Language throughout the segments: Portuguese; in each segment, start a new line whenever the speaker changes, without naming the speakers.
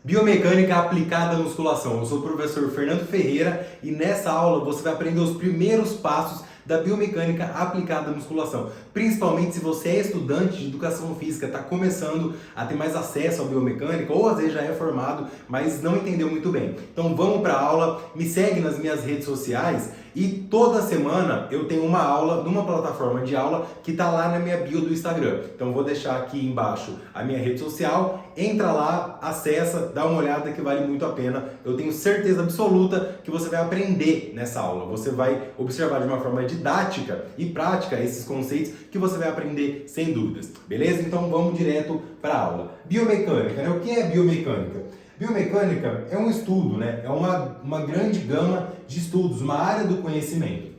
Biomecânica aplicada à musculação. Eu sou o professor Fernando Ferreira e nessa aula você vai aprender os primeiros passos da biomecânica aplicada à musculação. Principalmente se você é estudante de educação física, está começando a ter mais acesso à biomecânica ou às vezes já é formado, mas não entendeu muito bem. Então vamos para a aula, me segue nas minhas redes sociais e toda semana eu tenho uma aula numa plataforma de aula que está lá na minha bio do Instagram. Então vou deixar aqui embaixo a minha rede social, entra lá, acessa, dá uma olhada que vale muito a pena. Eu tenho certeza absoluta que você vai aprender nessa aula. Você vai observar de uma forma didática e prática esses conceitos que você vai aprender sem dúvidas. Beleza? Então vamos direto para a aula. Biomecânica, né? O que é biomecânica? Biomecânica é um estudo, né? É uma grande gama de estudos, uma área do conhecimento.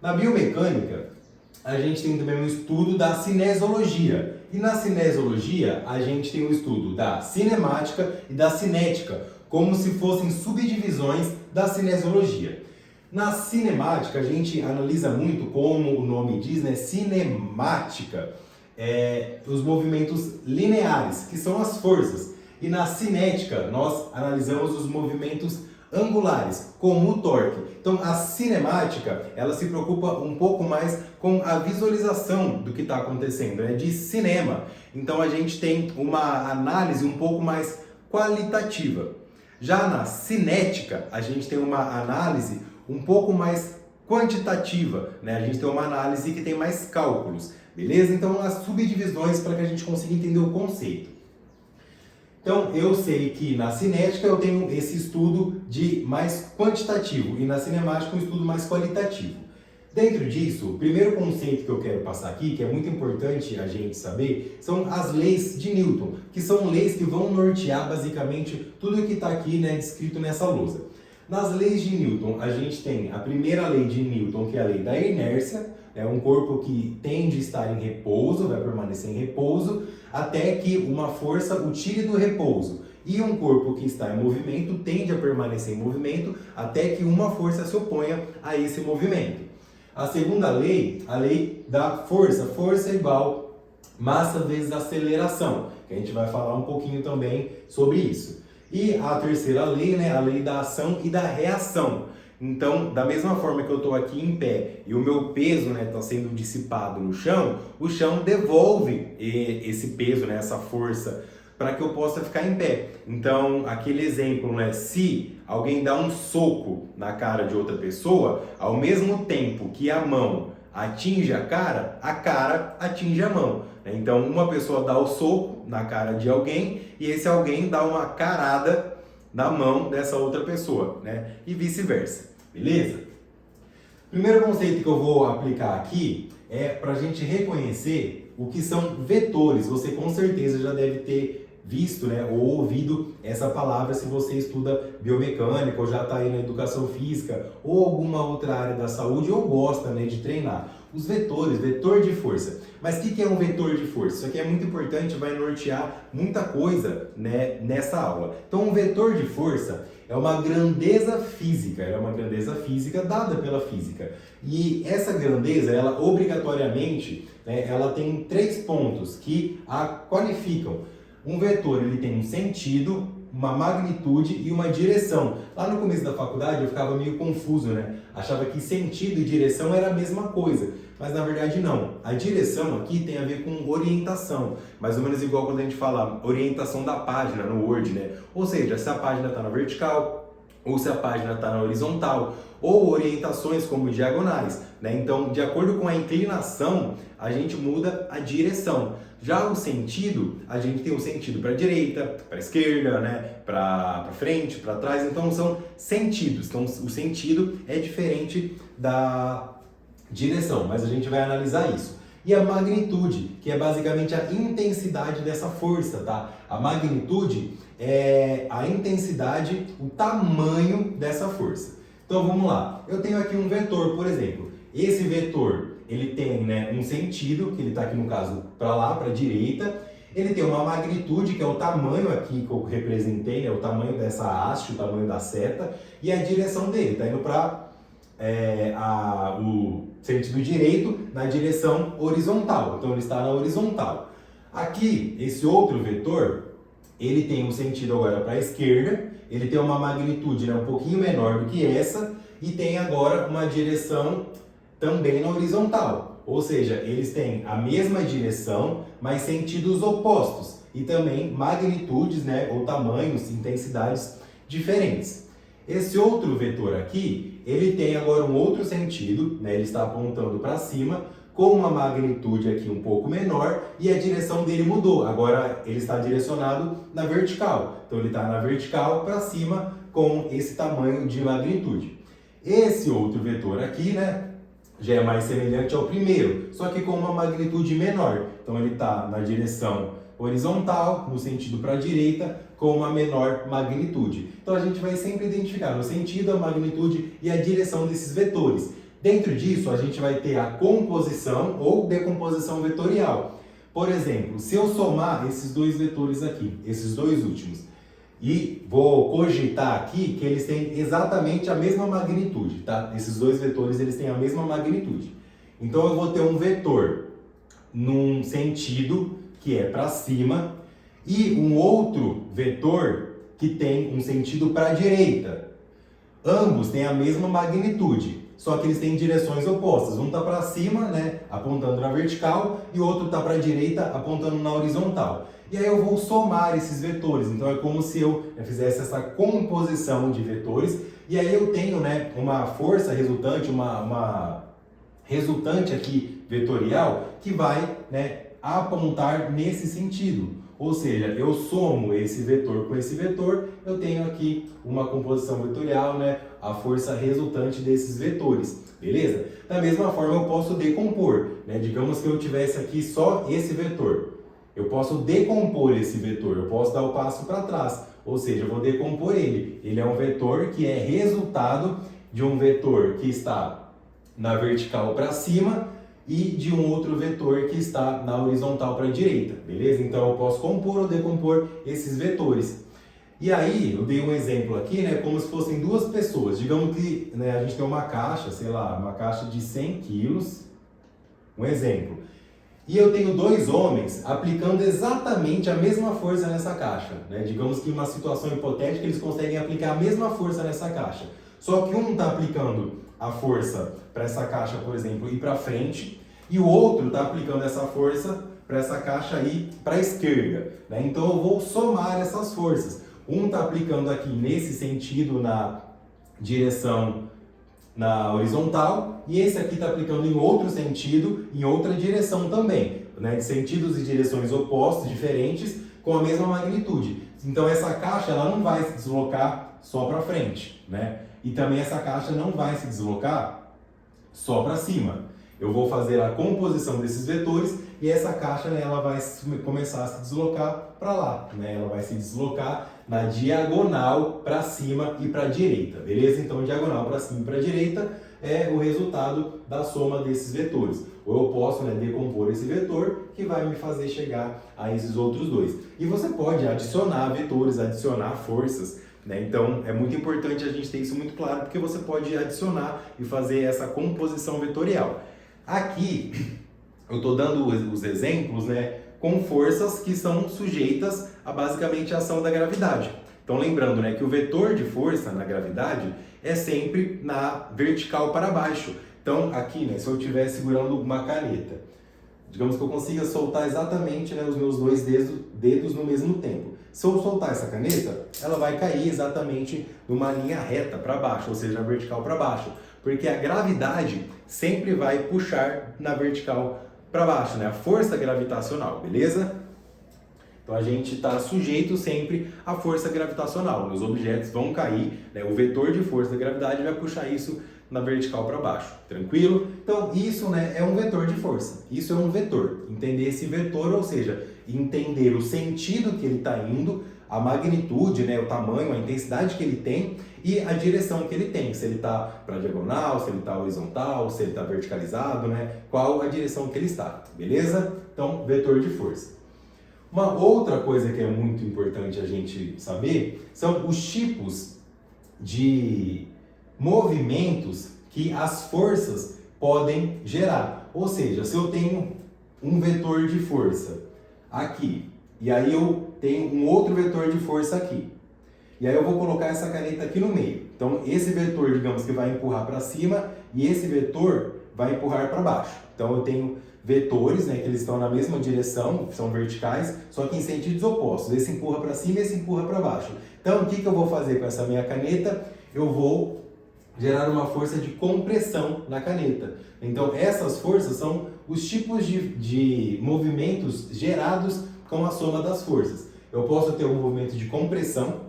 Na biomecânica, a gente tem também um estudo da cinesiologia. E na cinesiologia, a gente tem um estudo da cinemática e da cinética, como se fossem subdivisões da cinesiologia. Na cinemática, a gente analisa muito, como o nome diz, né? Cinemática, os movimentos lineares, que são as forças. E na cinética, nós analisamos os movimentos angulares, como o torque. Então, a cinemática, ela se preocupa um pouco mais com a visualização do que está acontecendo, né? De cinema. Então, a gente tem uma análise um pouco mais qualitativa. Já na cinética, a gente tem uma análise um pouco mais quantitativa, né? A gente tem uma análise que tem mais cálculos, beleza? Então, as subdivisões para que a gente consiga entender o conceito. Então, eu sei que na cinética eu tenho esse estudo de mais quantitativo e na cinemática um estudo mais qualitativo. Dentro disso, o primeiro conceito que eu quero passar aqui, que é muito importante a gente saber, são as leis de Newton, que são leis que vão nortear basicamente tudo que está aqui, né, descrito nessa lousa. Nas leis de Newton, a gente tem a primeira lei de Newton, que é a lei da inércia, é um corpo que tende a estar em repouso, vai permanecer em repouso, até que uma força o tire do repouso. E um corpo que está em movimento tende a permanecer em movimento, até que uma força se oponha a esse movimento. A segunda lei, a lei da força. Força é igual massa vezes aceleração, que a gente vai falar um pouquinho também sobre isso. E a terceira lei, né, a lei da ação e da reação. Então, da mesma forma que eu estou aqui em pé e o meu peso está sendo dissipado no chão, o chão devolve esse peso, né, essa força, para que eu possa ficar em pé. Então, aquele exemplo, né, se alguém dá um soco na cara de outra pessoa, ao mesmo tempo que a mão atinge a cara atinge a mão. Então, uma pessoa dá o soco na cara de alguém e esse alguém dá uma carada na mão dessa outra pessoa, né? E vice-versa, beleza? Primeiro conceito que eu vou aplicar aqui é para a gente reconhecer o que são vetores. Você com certeza já deve ter visto, né, ou ouvido essa palavra se você estuda biomecânica ou já está aí na educação física ou alguma outra área da saúde ou gosta, né, de treinar. Os vetores, vetor de força. Mas o que é um vetor de força? Isso aqui é muito importante, vai nortear muita coisa, né, nessa aula. Então, um vetor de força é uma grandeza física, dada pela física. E essa grandeza, ela obrigatoriamente, né, ela tem 3 pontos que a qualificam. Um vetor, ele tem um sentido, uma magnitude e uma direção. Lá no começo da faculdade eu ficava meio confuso, né? Achava que sentido e direção era a mesma coisa, mas na verdade não. A direção aqui tem a ver com orientação, mais ou menos igual quando a gente fala orientação da página no Word, né? Ou seja, se a página está na vertical, ou se a página está na horizontal, ou orientações como diagonais, né? Então, de acordo com a inclinação, a gente muda a direção. Já o sentido, a gente tem o sentido para a direita, para a esquerda, né? Para frente, para trás. Então, são sentidos. Então, o sentido é diferente da direção, mas a gente vai analisar isso. E a magnitude, que é basicamente a intensidade dessa força, tá? A magnitude é a intensidade, o tamanho dessa força. Então vamos lá. Eu tenho aqui um vetor, por exemplo. Esse vetor, ele tem, né, um sentido, que ele está aqui no caso para lá, para a direita. Ele tem uma magnitude, que é o tamanho aqui que eu representei, né, o tamanho dessa haste, o tamanho da seta. E a direção dele, está indo para o sentido direito na direção horizontal. Então ele está na horizontal. Aqui, esse outro vetor, ele tem um sentido agora para a esquerda, ele tem uma magnitude, né, um pouquinho menor do que essa, e tem agora uma direção também na horizontal. Ou seja, eles têm a mesma direção, mas sentidos opostos, e também magnitudes, né, ou tamanhos, intensidades diferentes. Esse outro vetor aqui, ele tem agora um outro sentido, né, ele está apontando para cima, com uma magnitude aqui um pouco menor, e a direção dele mudou. Agora ele está direcionado na vertical. Então ele está na vertical para cima com esse tamanho de magnitude. Esse outro vetor aqui, né, já é mais semelhante ao primeiro, só que com uma magnitude menor. Então ele está na direção horizontal, no sentido para a direita, com uma menor magnitude. Então a gente vai sempre identificar o sentido, a magnitude e a direção desses vetores. Dentro disso, a gente vai ter a composição ou decomposição vetorial. Por exemplo, se eu somar esses dois vetores aqui, esses dois últimos, e vou cogitar aqui que eles têm exatamente a mesma magnitude, tá? Esses dois vetores, eles têm a mesma magnitude. Então, eu vou ter um vetor num sentido que é para cima e um outro vetor que tem um sentido para a direita. Ambos têm a mesma magnitude, só que eles têm direções opostas. Um está para cima, né, apontando na vertical, e o outro está para a direita, apontando na horizontal. E aí eu vou somar esses vetores. Então é como se eu fizesse essa composição de vetores, e aí eu tenho, né, uma força resultante, uma resultante aqui vetorial que vai, né, apontar nesse sentido. Ou seja, eu somo esse vetor com esse vetor, eu tenho aqui uma composição vetorial, né? A força resultante desses vetores, beleza? Da mesma forma, eu posso decompor, né? Digamos que eu tivesse aqui só esse vetor. Eu posso decompor esse vetor, eu posso dar o passo para trás, ou seja, eu vou decompor ele. Ele é um vetor que é resultado de um vetor que está na vertical para cima, e de um outro vetor que está na horizontal para a direita, beleza? Então eu posso compor ou decompor esses vetores. E aí, eu dei um exemplo aqui, né, como se fossem duas pessoas. Digamos que, né, a gente tem uma caixa, sei lá, uma caixa de 100 quilos, um exemplo. E eu tenho dois homens aplicando exatamente a mesma força nessa caixa, né? Digamos que em uma situação hipotética eles conseguem aplicar a mesma força nessa caixa. Só que um está aplicando a força para essa caixa, por exemplo, ir para frente, e o outro está aplicando essa força para essa caixa ir para a esquerda, né? Então eu vou somar essas forças. Um está aplicando aqui nesse sentido na direção na horizontal, e esse aqui está aplicando em outro sentido, em outra direção também, né? De sentidos e direções opostos, diferentes, com a mesma magnitude. Então essa caixa ela não vai se deslocar só para frente, né? E também essa caixa não vai se deslocar só para cima. Eu vou fazer a composição desses vetores e essa caixa, né, ela vai começar a se deslocar para lá, né? Ela vai se deslocar na diagonal para cima e para a direita, beleza? Então, diagonal para cima e para a direita é o resultado da soma desses vetores. Ou eu posso, né, decompor esse vetor que vai me fazer chegar a esses outros dois. E você pode adicionar vetores, adicionar forças, né? Então, é muito importante a gente ter isso muito claro, porque você pode adicionar e fazer essa composição vetorial. Aqui, eu estou dando os exemplos, né, com forças que são sujeitas a basicamente a ação da gravidade. Então, lembrando, né, que o vetor de força na gravidade é sempre na vertical para baixo. Então, aqui, né, se eu estiver segurando uma caneta, digamos que eu consiga soltar exatamente, né, os meus dois dedos no mesmo tempo. Se eu soltar essa caneta, ela vai cair exatamente numa linha reta para baixo, ou seja, na vertical para baixo. Porque a gravidade sempre vai puxar na vertical para baixo, né? A força gravitacional, beleza? Então a gente está sujeito sempre à força gravitacional. Os objetos vão cair, né? O vetor de força da gravidade vai puxar isso na vertical para baixo, tranquilo? Então isso, né, é um vetor de força. Isso é um vetor. Entender esse vetor, ou seja, entender o sentido que ele está indo, a magnitude, né, o tamanho, a intensidade que ele tem e a direção que ele tem. Se ele está para diagonal, se ele está horizontal, se ele está verticalizado, né? Qual a direção que ele está, beleza? Então, vetor de força. Uma outra coisa que é muito importante a gente saber são os tipos de movimentos que as forças podem gerar. Ou seja, se eu tenho um vetor de força aqui, e aí eu tenho um outro vetor de força aqui. E aí eu vou colocar essa caneta aqui no meio. Então esse vetor, digamos que vai empurrar para cima e esse vetor vai empurrar para baixo. Então eu tenho vetores, né, que eles estão na mesma direção, são verticais, só que em sentidos opostos. Esse empurra para cima e esse empurra para baixo. Então o que eu vou fazer com essa minha caneta? Eu vou gerar uma força de compressão na caneta. Então essas forças são os tipos de movimentos gerados com a soma das forças. Eu posso ter um movimento de compressão,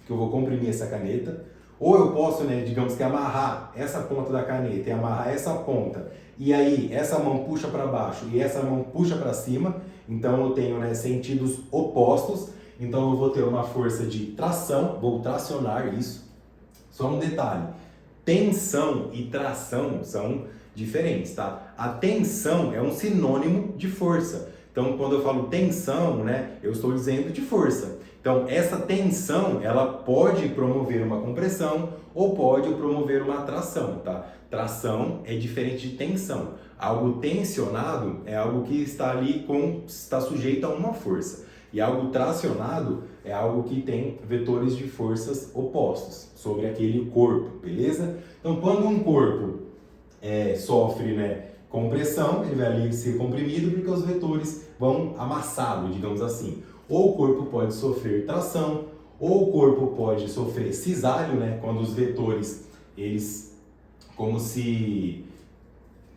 que eu vou comprimir essa caneta, ou eu posso, né, digamos que amarrar essa ponta da caneta e amarrar essa ponta, e aí essa mão puxa para baixo e essa mão puxa para cima, então eu tenho, né, sentidos opostos, então eu vou ter uma força de tração, vou tracionar isso. Só um detalhe, tensão e tração são diferentes, tá? A tensão é um sinônimo de força. Então, quando eu falo tensão, né, eu estou dizendo de força. Então, essa tensão, ela pode promover uma compressão ou pode promover uma tração, tá? Tração é diferente de tensão. Algo tensionado é algo que está ali está sujeito a uma força. E algo tracionado é algo que tem vetores de forças opostos sobre aquele corpo, beleza? Então, quando um corpo sofre, né, compressão, ele vai ali ser comprimido porque os vetores vão amassá-lo, digamos assim. Ou o corpo pode sofrer tração, ou o corpo pode sofrer cisalho, né, quando os vetores, eles, como se...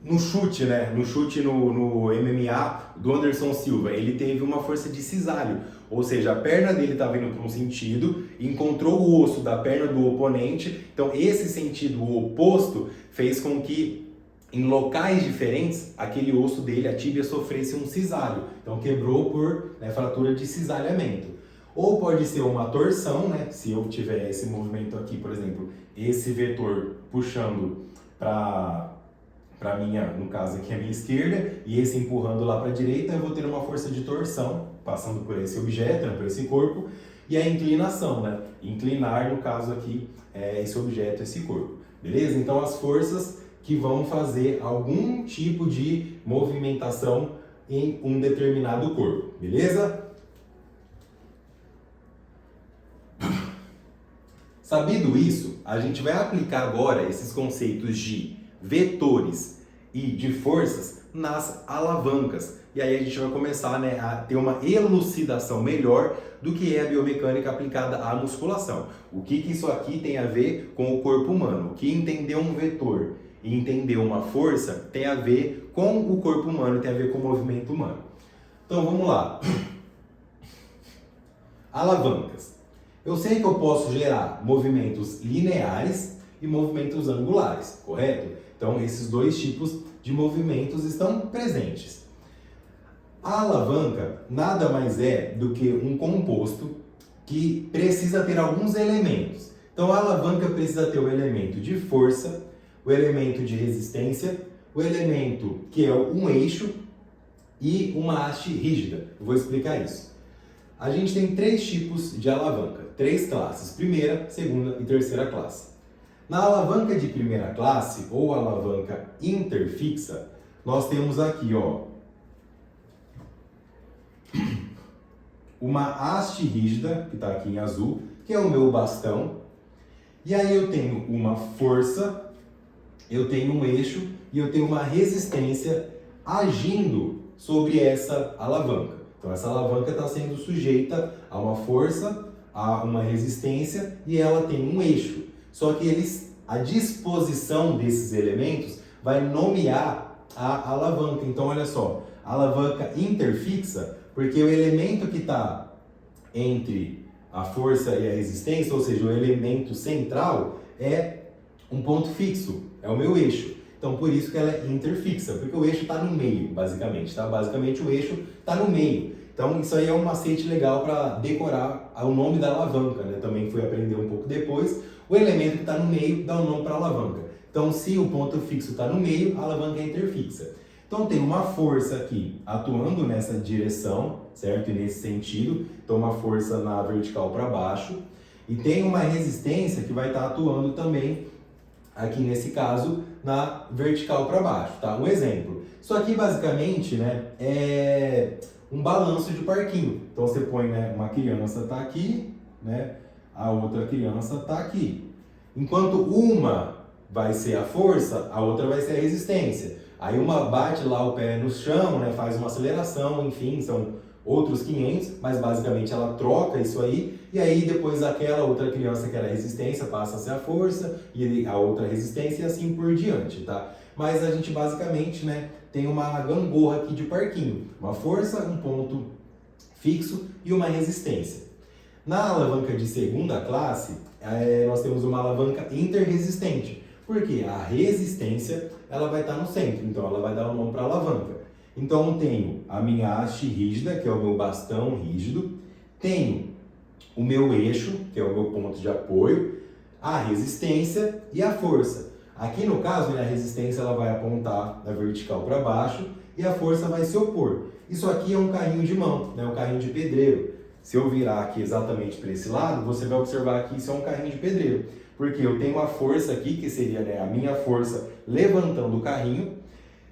No chute, né? No chute no MMA do Anderson Silva, ele teve uma força de cisalho, ou seja, a perna dele estava indo para um sentido, encontrou o osso da perna do oponente, então esse sentido oposto fez com que em locais diferentes aquele osso dele, a tíbia, sofresse um cisalho, então quebrou por, né, fratura de cisalhamento. Ou pode ser uma torção, né? Se eu tiver esse movimento aqui, por exemplo, esse vetor puxando para minha, no caso aqui a minha esquerda, e esse empurrando lá para a direita, eu vou ter uma força de torção, passando por esse objeto, né, por esse corpo, e a inclinação, né? Inclinar, no caso aqui, esse objeto, esse corpo. Beleza? Então as forças que vão fazer algum tipo de movimentação em um determinado corpo. Beleza? Sabido isso, a gente vai aplicar agora esses conceitos de vetores e de forças nas alavancas. E aí a gente vai começar, né, a ter uma elucidação melhor do que é a biomecânica aplicada à musculação. O que isso aqui tem a ver com o corpo humano? O que entender um vetor e entender uma força tem a ver com o corpo humano, tem a ver com o movimento humano. Então vamos lá. Alavancas. Eu sei que eu posso gerar movimentos lineares e movimentos angulares, correto? Então, esses dois tipos de movimentos estão presentes. A alavanca nada mais é do que um composto que precisa ter alguns elementos. Então, a alavanca precisa ter o elemento de força, o elemento de resistência, o elemento que é um eixo e uma haste rígida. Eu vou explicar isso. A gente tem três tipos de alavanca, três classes, primeira, segunda e terceira classe. Na alavanca de primeira classe, ou alavanca interfixa, nós temos aqui, ó, uma haste rígida, que está aqui em azul, que é o meu bastão. E aí eu tenho uma força, eu tenho um eixo e eu tenho uma resistência agindo sobre essa alavanca. Então essa alavanca está sendo sujeita a uma força, a uma resistência e ela tem um eixo. Só que a disposição desses elementos vai nomear a alavanca. Então olha só, a alavanca interfixa, porque o elemento que está entre a força e a resistência, ou seja, o elemento central, é um ponto fixo, é o meu eixo. Então por isso que ela é interfixa, porque o eixo está no meio, basicamente, tá? Basicamente o eixo está no meio. Então isso aí é um macete legal para decorar o nome da alavanca, né? Também fui aprender um pouco depois. O elemento que está no meio dá o nome para a alavanca. Então se o ponto fixo está no meio, a alavanca é interfixa. Então tem uma força aqui atuando nessa direção, certo? E nesse sentido, então uma força na vertical para baixo. E tem uma resistência que vai estar atuando também, aqui nesse caso, na vertical para baixo, tá? Um exemplo. Isso aqui basicamente, né, é um balanço de parquinho. Então você põe, né, uma criança está aqui, né, a outra criança está aqui. Enquanto uma vai ser a força, a outra vai ser a resistência. Aí uma bate lá o pé no chão, né, faz uma aceleração, enfim, são outros 500, mas basicamente ela troca isso aí, e aí depois aquela outra criança que era a resistência passa a ser a força, e a outra resistência e assim por diante, tá? Mas a gente basicamente, né, tem uma gangorra aqui de parquinho, uma força, um ponto fixo e uma resistência. Na alavanca de segunda classe, nós temos uma alavanca interresistente, porque a resistência ela vai estar no centro, então ela vai dar o nome para a alavanca. Então eu tenho a minha haste rígida, que é o meu bastão rígido, tenho o meu eixo, que é o meu ponto de apoio, a resistência e a força. Aqui no caso, né, a resistência ela vai apontar da vertical para baixo e a força vai se opor. Isso aqui é um carrinho de mão, né, um carrinho de pedreiro. Se eu virar aqui exatamente para esse lado, você vai observar que isso é um carrinho de pedreiro. Porque eu tenho uma força aqui, que seria, né, a minha força levantando o carrinho.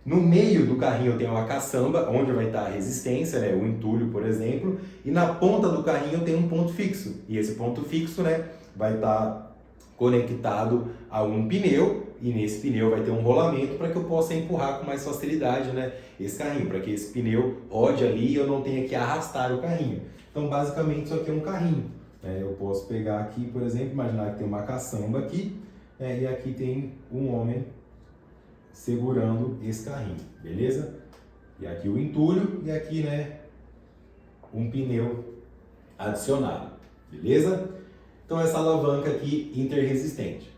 No meio do carrinho eu tenho uma caçamba, onde vai estar a resistência, né, o entulho, por exemplo. E na ponta do carrinho eu tenho um ponto fixo. E esse ponto fixo, né, vai estar conectado a um pneu. E nesse pneu vai ter um rolamento para que eu possa empurrar com mais facilidade, né, esse carrinho. Para que esse pneu rode ali e eu não tenha que arrastar o carrinho. Então, basicamente, isso aqui é um carrinho. Eu posso pegar aqui, por exemplo, imaginar que tem uma caçamba aqui, e aqui tem um homem segurando esse carrinho, beleza? E aqui o entulho e aqui, né, um pneu adicionado, beleza? Então, essa alavanca aqui interresistente.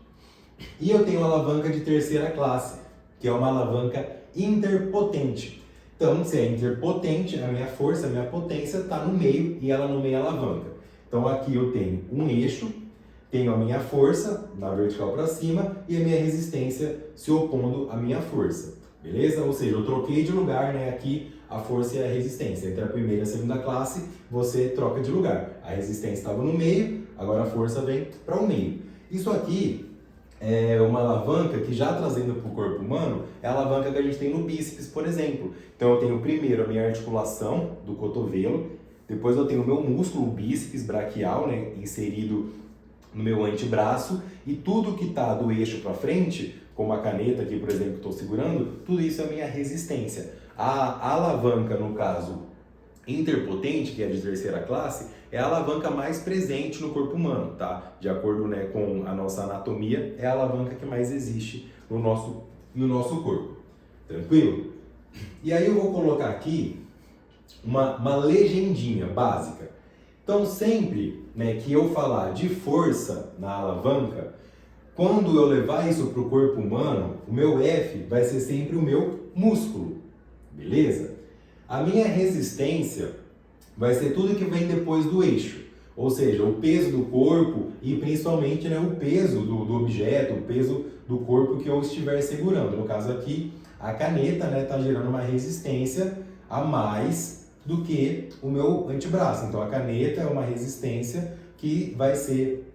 E eu tenho uma alavanca de terceira classe, que é uma alavanca interpotente. Então, se é interpotente, a minha força, a minha potência está no meio e ela nomeia a alavanca. Então, aqui eu tenho um eixo, tenho a minha força na vertical para cima e a minha resistência se opondo à minha força, beleza? Ou seja, eu troquei de lugar, né? Aqui a força e a resistência. Entre a primeira e a segunda classe, você troca de lugar. A resistência estava no meio, agora a força vem para o meio. Isso aqui é uma alavanca que, já trazendo para o corpo humano, é a alavanca que a gente tem no bíceps, por exemplo. Então eu tenho primeiro a minha articulação do cotovelo, depois eu tenho o meu músculo, o bíceps braquial, né, inserido no meu antebraço, e tudo que está do eixo para frente, como a caneta aqui, por exemplo, que estou segurando, tudo isso é a minha resistência. A alavanca, no caso interpotente, que é de terceira classe, é a alavanca mais presente no corpo humano, tá? De acordo, né, com a nossa anatomia, é a alavanca que mais existe no nosso corpo. Tranquilo? E aí eu vou colocar aqui uma legendinha básica. Então, sempre, né, que eu falar de força na alavanca, quando eu levar isso para o corpo humano, o meu F vai ser sempre o meu músculo, beleza? A minha resistência vai ser tudo que vem depois do eixo, ou seja, o peso do corpo e principalmente, né, o peso do objeto, o peso do corpo que eu estiver segurando. No caso aqui, a caneta, né, está gerando uma resistência a mais do que o meu antebraço. Então a caneta é uma resistência que vai ser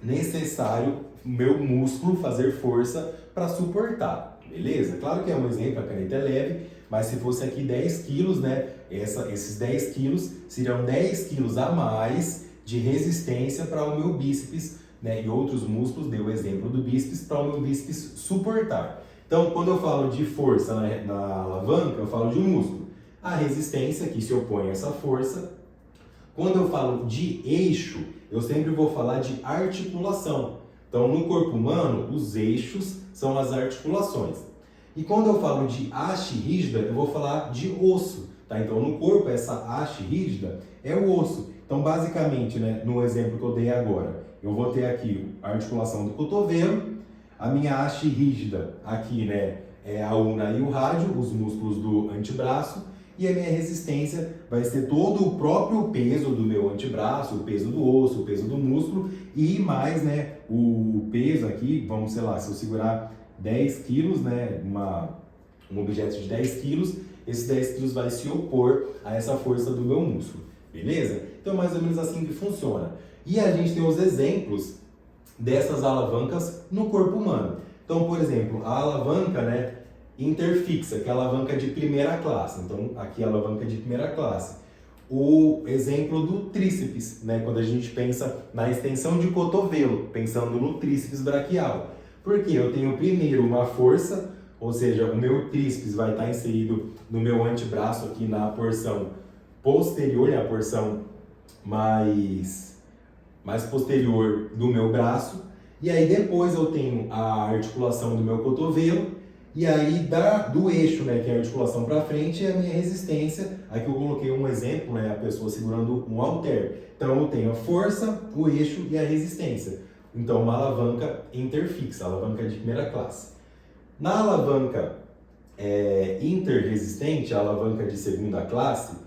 necessário o meu músculo fazer força para suportar, beleza? Claro que é um exemplo, a caneta é leve, mas se fosse aqui 10 quilos, né, esses 10 quilos seriam 10 quilos a mais de resistência para o meu bíceps, né, e outros músculos, dei o exemplo do bíceps, para o meu bíceps suportar. Então, quando eu falo de força na alavanca, eu falo de músculo. A resistência, que se opõe a essa força. Quando eu falo de eixo, eu sempre vou falar de articulação. Então, no corpo humano, os eixos são as articulações. E quando eu falo de haste rígida, eu vou falar de osso, tá? Então, no corpo, essa haste rígida é o osso. Então, basicamente, né, no exemplo que eu dei agora, eu vou ter aqui a articulação do cotovelo, a minha haste rígida aqui, né, é a ulna e o rádio, os músculos do antebraço, e a minha resistência vai ser todo o próprio peso do meu antebraço, o peso do osso, o peso do músculo, e mais, né, o peso aqui, vamos, sei lá, se eu segurar 10 quilos, né, um objeto de 10 quilos, esses 10 quilos vai se opor a essa força do meu músculo, beleza? Então, mais ou menos assim que funciona. E a gente tem os exemplos dessas alavancas no corpo humano. Então, por exemplo, a alavanca, né, interfixa, que é a alavanca de primeira classe. Então, aqui é a alavanca de primeira classe. o exemplo do tríceps, né? Quando a gente pensa na extensão de cotovelo, pensando no tríceps braquial. Porque eu tenho primeiro uma força, ou seja, o meu tríceps vai estar inserido no meu antebraço aqui na porção posterior, né? A porção mais posterior do meu braço. E aí depois eu tenho a articulação do meu cotovelo. E aí do eixo, né, que é a articulação para frente, é a minha resistência. Aqui eu coloquei um exemplo, né, a pessoa segurando um halter. Então eu tenho a força, o eixo e a resistência. Então uma alavanca interfixa, alavanca de primeira classe. Na alavanca interresistente, a alavanca de segunda classe,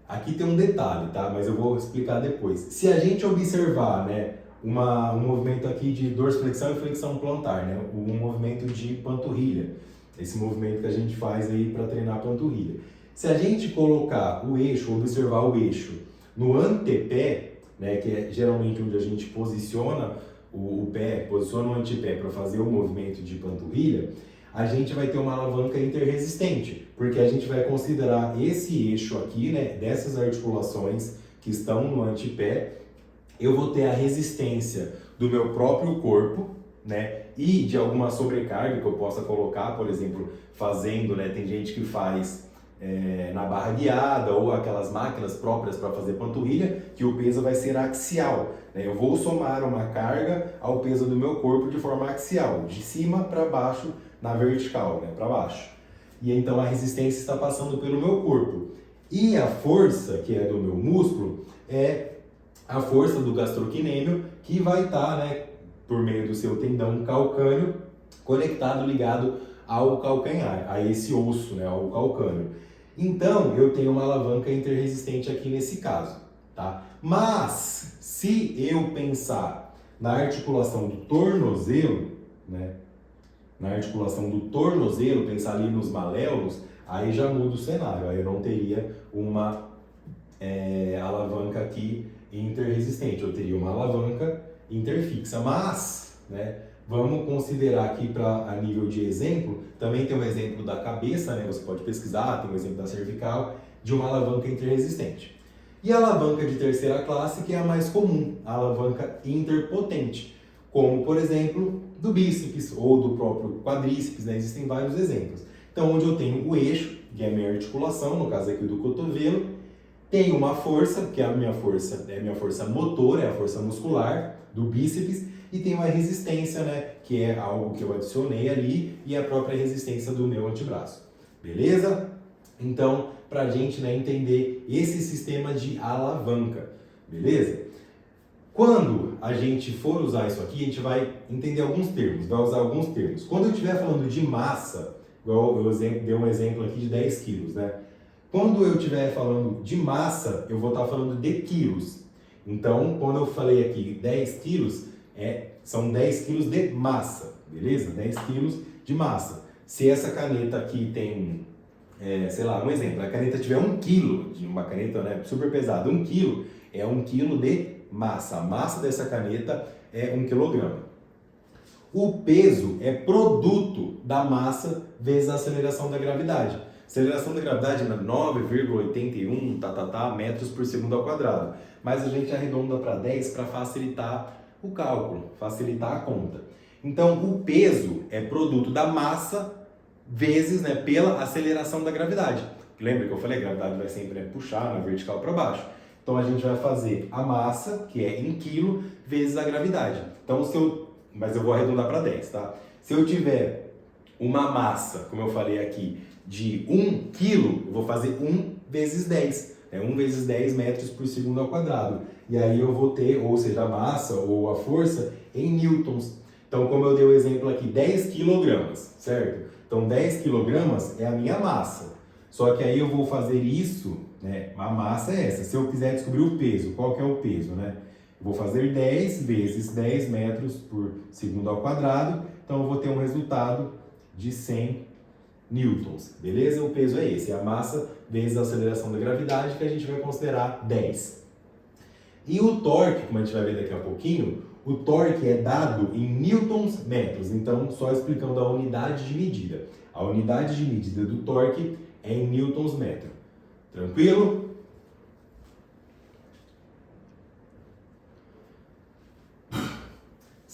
aqui tem um detalhe, tá? Mas eu vou explicar depois. Se a gente observar, né, um movimento aqui de dorsiflexão e flexão plantar, né? Um movimento de panturrilha. Esse movimento que a gente faz aí para treinar a panturrilha. Se a gente colocar o eixo, observar o eixo no antepé, né, que é geralmente onde a gente posiciona o pé, posiciona o antepé para fazer o movimento de panturrilha, a gente vai ter uma alavanca interresistente, porque a gente vai considerar esse eixo aqui, né, dessas articulações que estão no antepé. Eu vou ter a resistência do meu próprio corpo, né, e de alguma sobrecarga que eu possa colocar, por exemplo, fazendo, né, tem gente que faz na barra guiada ou aquelas máquinas próprias para fazer panturrilha, que o peso vai ser axial, né? Eu vou somar uma carga ao peso do meu corpo de forma axial, de cima para baixo, na vertical, né, para baixo. E então a resistência está passando pelo meu corpo. E a força, que é do meu músculo, é a força do gastrocnêmio, que vai estar, né, por meio do seu tendão calcâneo, conectado, ligado ao calcanhar, a esse osso, né, ao calcâneo. Então, eu tenho uma alavanca interresistente aqui nesse caso, tá? Mas, se eu pensar na articulação do tornozelo, né, na articulação do tornozelo, pensar ali nos maléolos, aí já muda o cenário, aí eu não teria uma alavanca aqui interresistente, eu teria uma alavanca interfixa, mas, né, vamos considerar aqui a nível de exemplo, também tem um exemplo da cabeça, né, você pode pesquisar, tem um exemplo da cervical, de uma alavanca interresistente. E a alavanca de terceira classe, que é a mais comum, a alavanca interpotente, como, por exemplo, do bíceps ou do próprio quadríceps, né, existem vários exemplos. Então, onde eu tenho o eixo, que é a minha articulação, no caso aqui do cotovelo, tenho uma força, que é a minha força motora, é a força muscular do bíceps, e tenho a resistência, né, que é algo que eu adicionei ali, e a própria resistência do meu antebraço. Beleza? Então, para a gente, né, entender esse sistema de alavanca. Beleza? Quando a gente for usar isso aqui, a gente vai entender alguns termos, vai usar alguns termos. Quando eu estiver falando de massa, igual eu dei um exemplo aqui de 10 quilos, né? Quando eu estiver falando de massa, eu vou estar falando de quilos. Então, quando eu falei aqui 10 quilos, são 10 quilos de massa, beleza? 10 quilos de massa. Se essa caneta aqui tem, sei lá, um exemplo, a caneta tiver 1 quilo, de uma caneta, né, super pesada, 1 quilo, é 1 quilo de massa. A massa dessa caneta é 1 quilograma. O peso é produto da massa vezes a aceleração da gravidade. Aceleração da gravidade é 9,81 metros por segundo ao quadrado. Mas a gente arredonda para 10 para facilitar o cálculo, facilitar a conta. Então, o peso é produto da massa vezes, né, pela aceleração da gravidade. Lembra que eu falei, a gravidade vai sempre puxar na vertical para baixo. Então, a gente vai fazer a massa, que é em quilo, vezes a gravidade. Então, mas eu vou arredondar para 10, tá? Se eu tiver uma massa, como eu falei aqui, de 1 quilo, eu vou fazer 1 vezes 10. 1 vezes 10 metros por segundo ao quadrado. E aí eu vou ter, ou seja, a massa ou a força em newtons. Então, como eu dei o exemplo aqui, 10 quilogramas, certo? Então, 10 quilogramas é a minha massa. Só que aí eu vou fazer isso, né? A massa é essa. Se eu quiser descobrir o peso, qual que é o peso, né? Eu vou fazer 10 vezes 10 metros por segundo ao quadrado. Então, eu vou ter um resultado de 100 newtons, beleza? O peso é esse, é a massa vezes a aceleração da gravidade, que a gente vai considerar 10. E o torque, como a gente vai ver daqui a pouquinho, o torque é dado em newtons metros, então só explicando a unidade de medida. A unidade de medida do torque é em newtons metro. Tranquilo?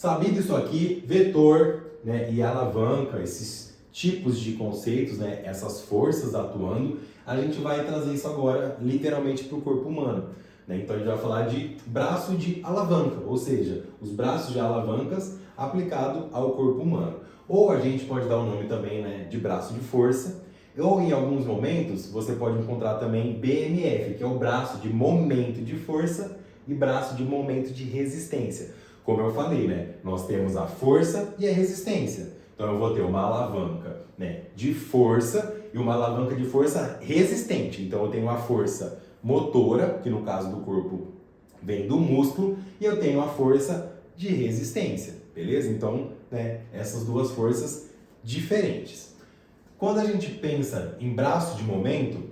Sabido isso aqui, vetor, né, e alavanca, esses tipos de conceitos, né, essas forças atuando, a gente vai trazer isso agora literalmente para o corpo humano. Né? Então a gente vai falar de braço de alavanca, ou seja, os braços de alavancas aplicado ao corpo humano. Ou a gente pode dar o nome também, né, de braço de força, ou em alguns momentos você pode encontrar também BMF, que é o braço de momento de força e braço de momento de resistência. Como eu falei, né, nós temos a força e a resistência. Então eu vou ter uma alavanca, né, de força e uma alavanca de força resistente. Então eu tenho a força motora, que no caso do corpo vem do músculo, e eu tenho a força de resistência, beleza? Então, né, essas duas forças diferentes. Quando a gente pensa em braço de momento,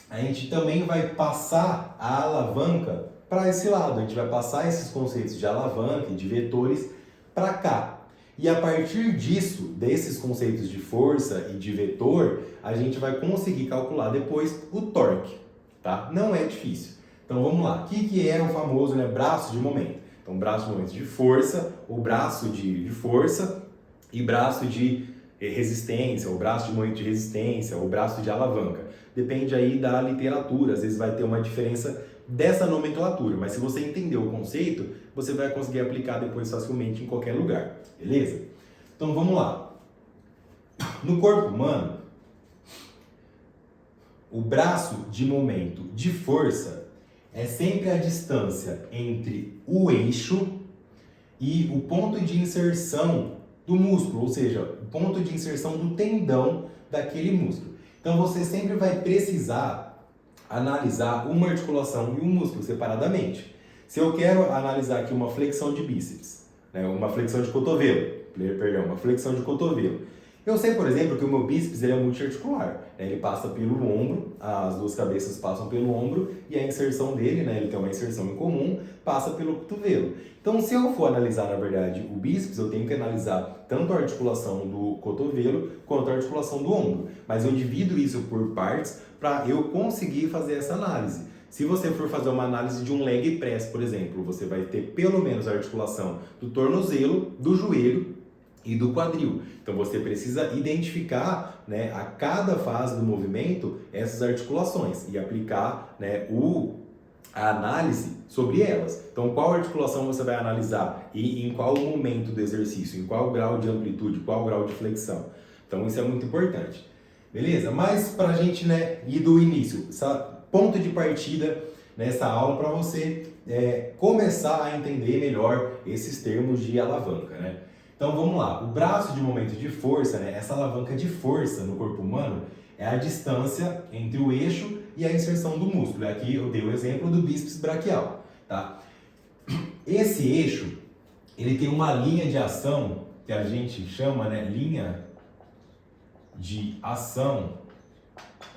a gente também vai passar a alavanca para esse lado. A gente vai passar esses conceitos de alavanca e de vetores para cá. E a partir disso, desses conceitos de força e de vetor, a gente vai conseguir calcular depois o torque, tá? Não é difícil. Então vamos lá. O que é o famoso, né, braço de momento? Então braço de momento de força, o braço de força e braço de resistência, o braço de momento de resistência, o braço de alavanca. Depende aí da literatura, às vezes vai ter uma diferença dessa nomenclatura, mas se você entender o conceito, você vai conseguir aplicar depois facilmente em qualquer lugar, beleza? Então vamos lá. No corpo humano, o braço de momento de força é sempre a distância entre o eixo e o ponto de inserção do músculo, ou seja, o ponto de inserção do tendão daquele músculo. Então você sempre vai precisar analisar uma articulação e um músculo separadamente. Se eu quero analisar aqui uma flexão de bíceps, né, uma flexão de cotovelo, uma flexão de cotovelo, eu sei, por exemplo, que o meu bíceps ele é multiarticular, né? Ele passa pelo ombro, as duas cabeças passam pelo ombro e a inserção dele, né, ele tem uma inserção em comum, passa pelo cotovelo. Então, se eu for analisar, na verdade, o bíceps, eu tenho que analisar tanto a articulação do cotovelo quanto a articulação do ombro. Mas eu divido isso por partes para eu conseguir fazer essa análise. Se você for fazer uma análise de um leg press, por exemplo, você vai ter pelo menos a articulação do tornozelo, do joelho e do quadril. Então você precisa identificar, né, a cada fase do movimento essas articulações e aplicar, né, a análise sobre elas. Então qual articulação você vai analisar e em qual momento do exercício, em qual grau de amplitude, qual grau de flexão. Então isso é muito importante. Beleza? Mas para a gente, né, ir do início, ponto de partida nessa aula para você começar a entender melhor esses termos de alavanca, né? Então vamos lá, o braço de momento de força, né, essa alavanca de força no corpo humano é a distância entre o eixo e a inserção do músculo. Aqui eu dei o exemplo do bíceps braquial, tá? Esse eixo, ele tem uma linha de ação que a gente chama, né, linha de ação.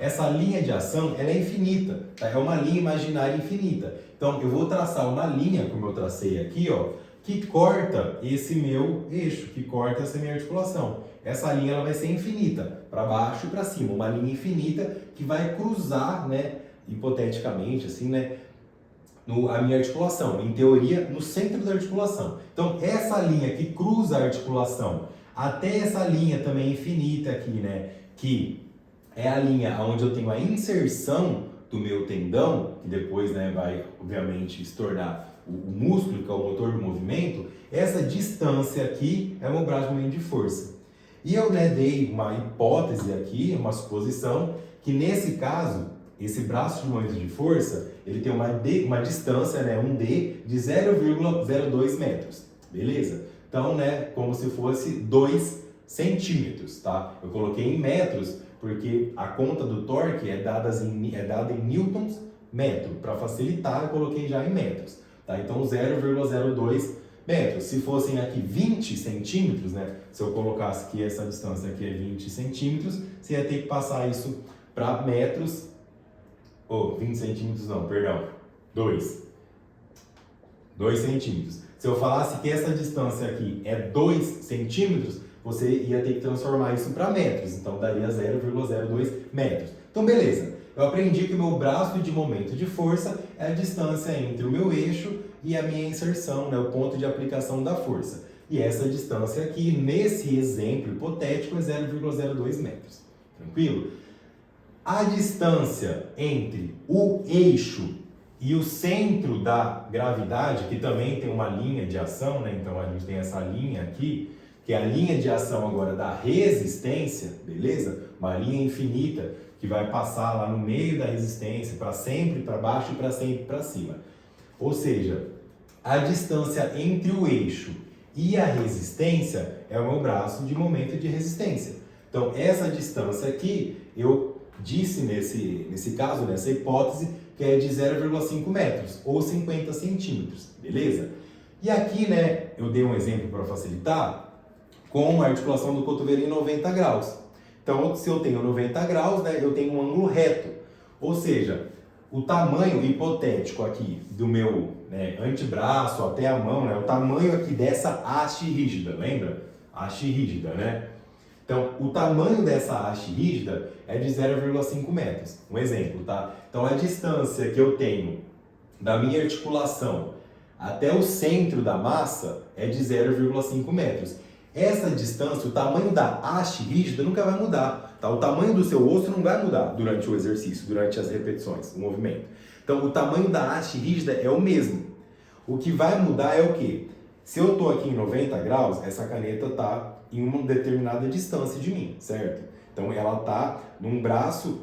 Essa linha de ação, ela é infinita, tá? É uma linha imaginária infinita. Então eu vou traçar uma linha, como eu tracei aqui, ó, que corta esse meu eixo, que corta essa minha articulação. Essa linha ela vai ser infinita, para baixo e para cima, uma linha infinita que vai cruzar, né, hipoteticamente, assim, né, a minha articulação, em teoria, no centro da articulação. Então, essa linha que cruza a articulação, até essa linha também infinita aqui, né, que é a linha onde eu tenho a inserção do meu tendão, que depois, né, vai, obviamente, se tornar o músculo, que é o motor do movimento, essa distância aqui é o meu braço de momento de força. E eu, né, dei uma hipótese aqui, uma suposição, que nesse caso, esse braço de momento de força, ele tem uma distância, né, um D, de 0,02 metros, beleza? Então, né, como se fosse 2 centímetros, tá? Eu coloquei em metros, porque a conta do torque é dada em newtons metro. Para facilitar, eu coloquei já em metros. Tá? Então, 0,02 metros. Se fossem aqui 20 centímetros, né? Se eu colocasse que essa distância aqui é 20 centímetros, você ia ter que passar isso para metros. 20 centímetros não, perdão. 2 centímetros. Se eu falasse que essa distância aqui é 2 centímetros, você ia ter que transformar isso para metros. Então, daria 0,02 metros. Então, beleza. Eu aprendi que o meu braço de momento de força é a distância entre o meu eixo e a minha inserção, né, o ponto de aplicação da força. E essa distância aqui, nesse exemplo hipotético, é 0,02 metros. Tranquilo? A distância entre o eixo e o centro da gravidade, que também tem uma linha de ação, né? Então a gente tem essa linha aqui, que é a linha de ação agora da resistência, beleza? Uma linha infinita que vai passar lá no meio da resistência, para sempre para baixo e para sempre para cima. Ou seja, a distância entre o eixo e a resistência é o meu braço de momento de resistência. Então, essa distância aqui, eu disse nesse caso, nessa hipótese, que é de 0,5 metros, ou 50 centímetros, beleza? E aqui, né, eu dei um exemplo para facilitar, com a articulação do cotovelo em 90 graus. Então, se eu tenho 90 graus, né, eu tenho um ângulo reto. Ou seja, o tamanho hipotético aqui do meu, né, antebraço até a mão, né, o tamanho aqui dessa haste rígida, lembra? Haste rígida, né? Então, o tamanho dessa haste rígida é de 0,5 metros. Um exemplo, tá? Então, a distância que eu tenho da minha articulação até o centro da massa é de 0,5 metros. Essa distância, o tamanho da haste rígida nunca vai mudar, tá? O tamanho do seu osso não vai mudar durante o exercício, durante as repetições, o movimento. Então, o tamanho da haste rígida é o mesmo. O que vai mudar é o quê? Se eu estou aqui em 90 graus, essa caneta está em uma determinada distância de mim, certo? Então, ela está num braço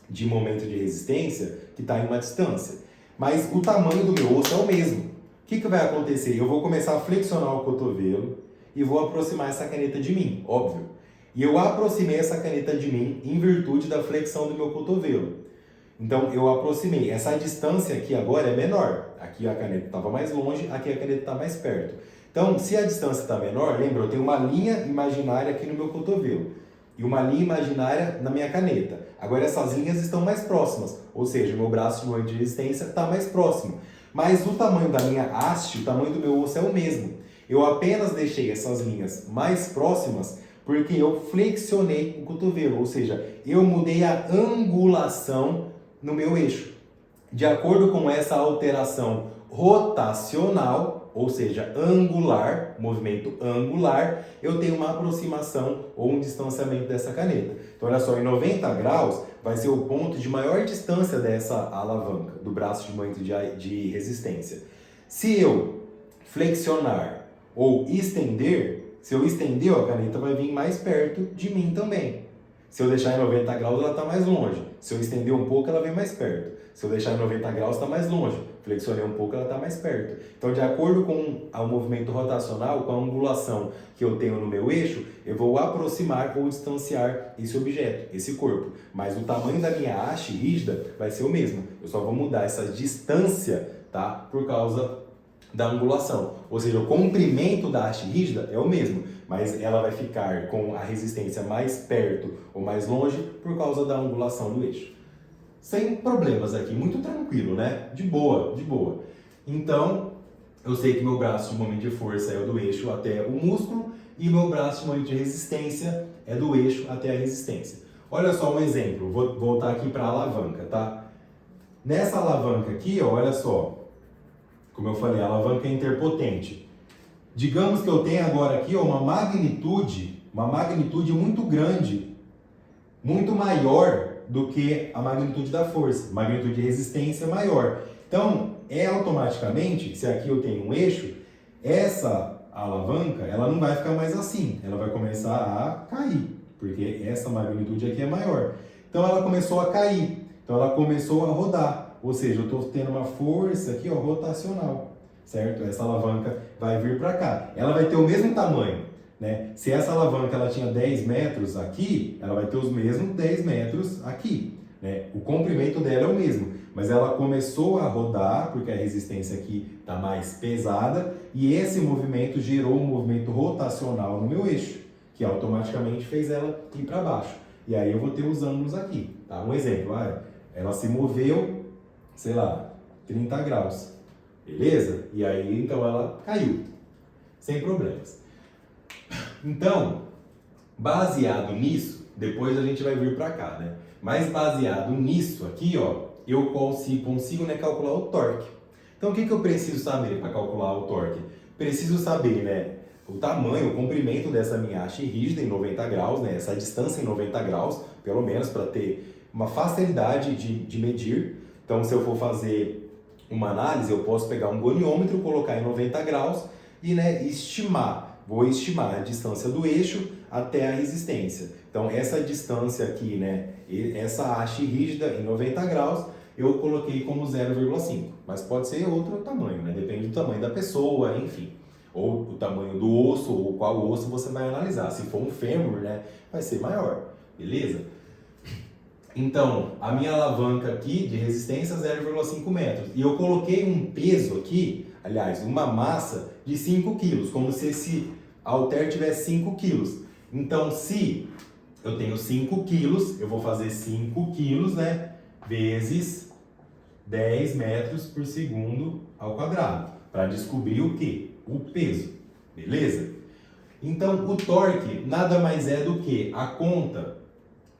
de momento de resistência que está em uma distância. Mas o tamanho do meu osso é o mesmo. O que vai acontecer? Eu vou começar a flexionar o cotovelo e vou aproximar essa caneta de mim, óbvio. E eu aproximei essa caneta de mim em virtude da flexão do meu cotovelo. Então, eu aproximei. Essa distância aqui agora é menor. Aqui a caneta estava mais longe, aqui a caneta está mais perto. Então, se a distância está menor, lembra, eu tenho uma linha imaginária aqui no meu cotovelo e uma linha imaginária na minha caneta. Agora, essas linhas estão mais próximas, ou seja, o meu braço de momento de resistência está mais próximo. Mas o tamanho da minha haste, o tamanho do meu osso é o mesmo. Eu apenas deixei essas linhas mais próximas porque eu flexionei o cotovelo, ou seja, eu mudei a angulação no meu eixo. De acordo com essa alteração rotacional, ou seja, angular, movimento angular, eu tenho uma aproximação ou um distanciamento dessa caneta. Então, olha só, em 90 graus vai ser o ponto de maior distância dessa alavanca, do braço de momento de resistência. Se eu flexionar ou estender, se eu estender, a caneta vai vir mais perto de mim também. Se eu deixar em 90 graus, ela está mais longe. Se eu estender um pouco, ela vem mais perto. Se eu deixar em 90 graus, está mais longe. Flexionei um pouco, ela está mais perto. Então, de acordo com o movimento rotacional, com a angulação que eu tenho no meu eixo, eu vou aproximar ou distanciar esse objeto, esse corpo. Mas o tamanho da minha haste rígida vai ser o mesmo. Eu só vou mudar essa distância, tá? Por causa da angulação. Ou seja, o comprimento da haste rígida é o mesmo, mas ela vai ficar com a resistência mais perto ou mais longe por causa da angulação do eixo. Sem problemas aqui, muito tranquilo, né? De boa, de boa. Então, eu sei que meu braço de momento de força é do eixo até o músculo e meu braço de momento de resistência é do eixo até a resistência. Olha só um exemplo, vou voltar aqui para a alavanca, tá? Nessa alavanca aqui, ó, olha só, como eu falei, a alavanca é interpotente. Digamos que eu tenho agora aqui ó, uma magnitude muito grande, muito maior do que a magnitude da força, magnitude de resistência maior. Então, automaticamente, se aqui eu tenho um eixo, essa alavanca, ela não vai ficar mais assim, ela vai começar a cair, porque essa magnitude aqui é maior. Então, ela começou a cair, então ela começou a rodar, ou seja, eu estou tendo uma força aqui, ó, rotacional, certo? Essa alavanca vai vir para cá, ela vai ter o mesmo tamanho, né? Se essa alavanca ela tinha 10 metros aqui, ela vai ter os mesmos 10 metros aqui, né? O comprimento dela é o mesmo, mas ela começou a rodar porque a resistência aqui está mais pesada e esse movimento gerou um movimento rotacional no meu eixo, que automaticamente fez ela ir para baixo. E aí eu vou ter os ângulos aqui, tá? Um exemplo, ela se moveu, sei lá, 30 graus, beleza? E aí então ela caiu, sem problemas. Então, baseado nisso, depois a gente vai vir para cá, né? Mas baseado nisso aqui, ó, eu consigo né, calcular o torque. Então, o que eu preciso saber para calcular o torque? Preciso saber, né, o tamanho, o comprimento dessa minha haste rígida em 90 graus, né? Essa distância em 90 graus, pelo menos para ter uma facilidade de medir. Então, se eu for fazer uma análise, eu posso pegar um goniômetro, colocar em 90 graus e, né, vou estimar a distância do eixo até a resistência. Então, essa distância aqui, né, essa haste rígida em 90 graus, eu coloquei como 0,5, mas pode ser outro tamanho, né? Depende do tamanho da pessoa, enfim. Ou o tamanho do osso, ou qual osso você vai analisar. Se for um fêmur, né, vai ser maior, beleza? Então, a minha alavanca aqui de resistência é 0,5 metros. E eu coloquei um peso aqui, aliás, uma massa de 5 quilos, como se esse halter tivesse 5 quilos. Então, se eu tenho 5 quilos, eu vou fazer 5 quilos, né, vezes 10 metros por segundo ao quadrado, para descobrir o quê? O peso, beleza? Então, o torque nada mais é do que a conta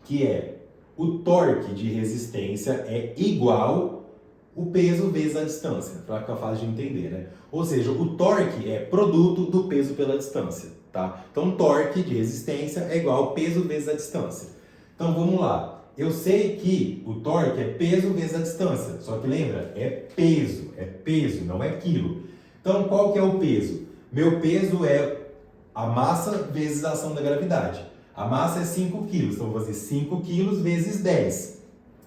que é o torque de resistência é igual o peso vezes a distância, para ficar fácil de entender, né? Ou seja, o torque é produto do peso pela distância, tá? Então, torque de resistência é igual ao peso vezes a distância. Então, vamos lá. Eu sei que o torque é peso vezes a distância, só que lembra, é peso, não é quilo. Então, qual que é o peso? Meu peso é a massa vezes a ação da gravidade. A massa é 5 quilos, então eu vou fazer 5 quilos vezes 10.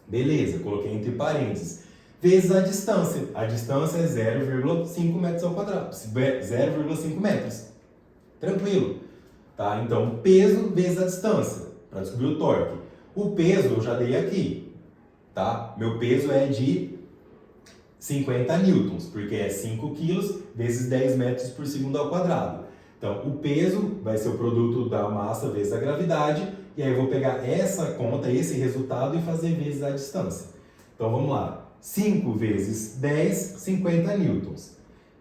Beleza, coloquei entre parênteses. Vezes a distância. A distância é 0,5 metros ao quadrado. 0,5 metros. Tranquilo. Tá? Então, peso vezes a distância, para descobrir o torque. O peso eu já dei aqui. Tá? Meu peso é de 50 newtons, porque é 5 quilos vezes 10 metros por segundo ao quadrado. Então, o peso vai ser o produto da massa vezes a gravidade, e aí eu vou pegar essa conta, esse resultado, e fazer vezes a distância. Então, vamos lá. 5 vezes 10, 50 newtons,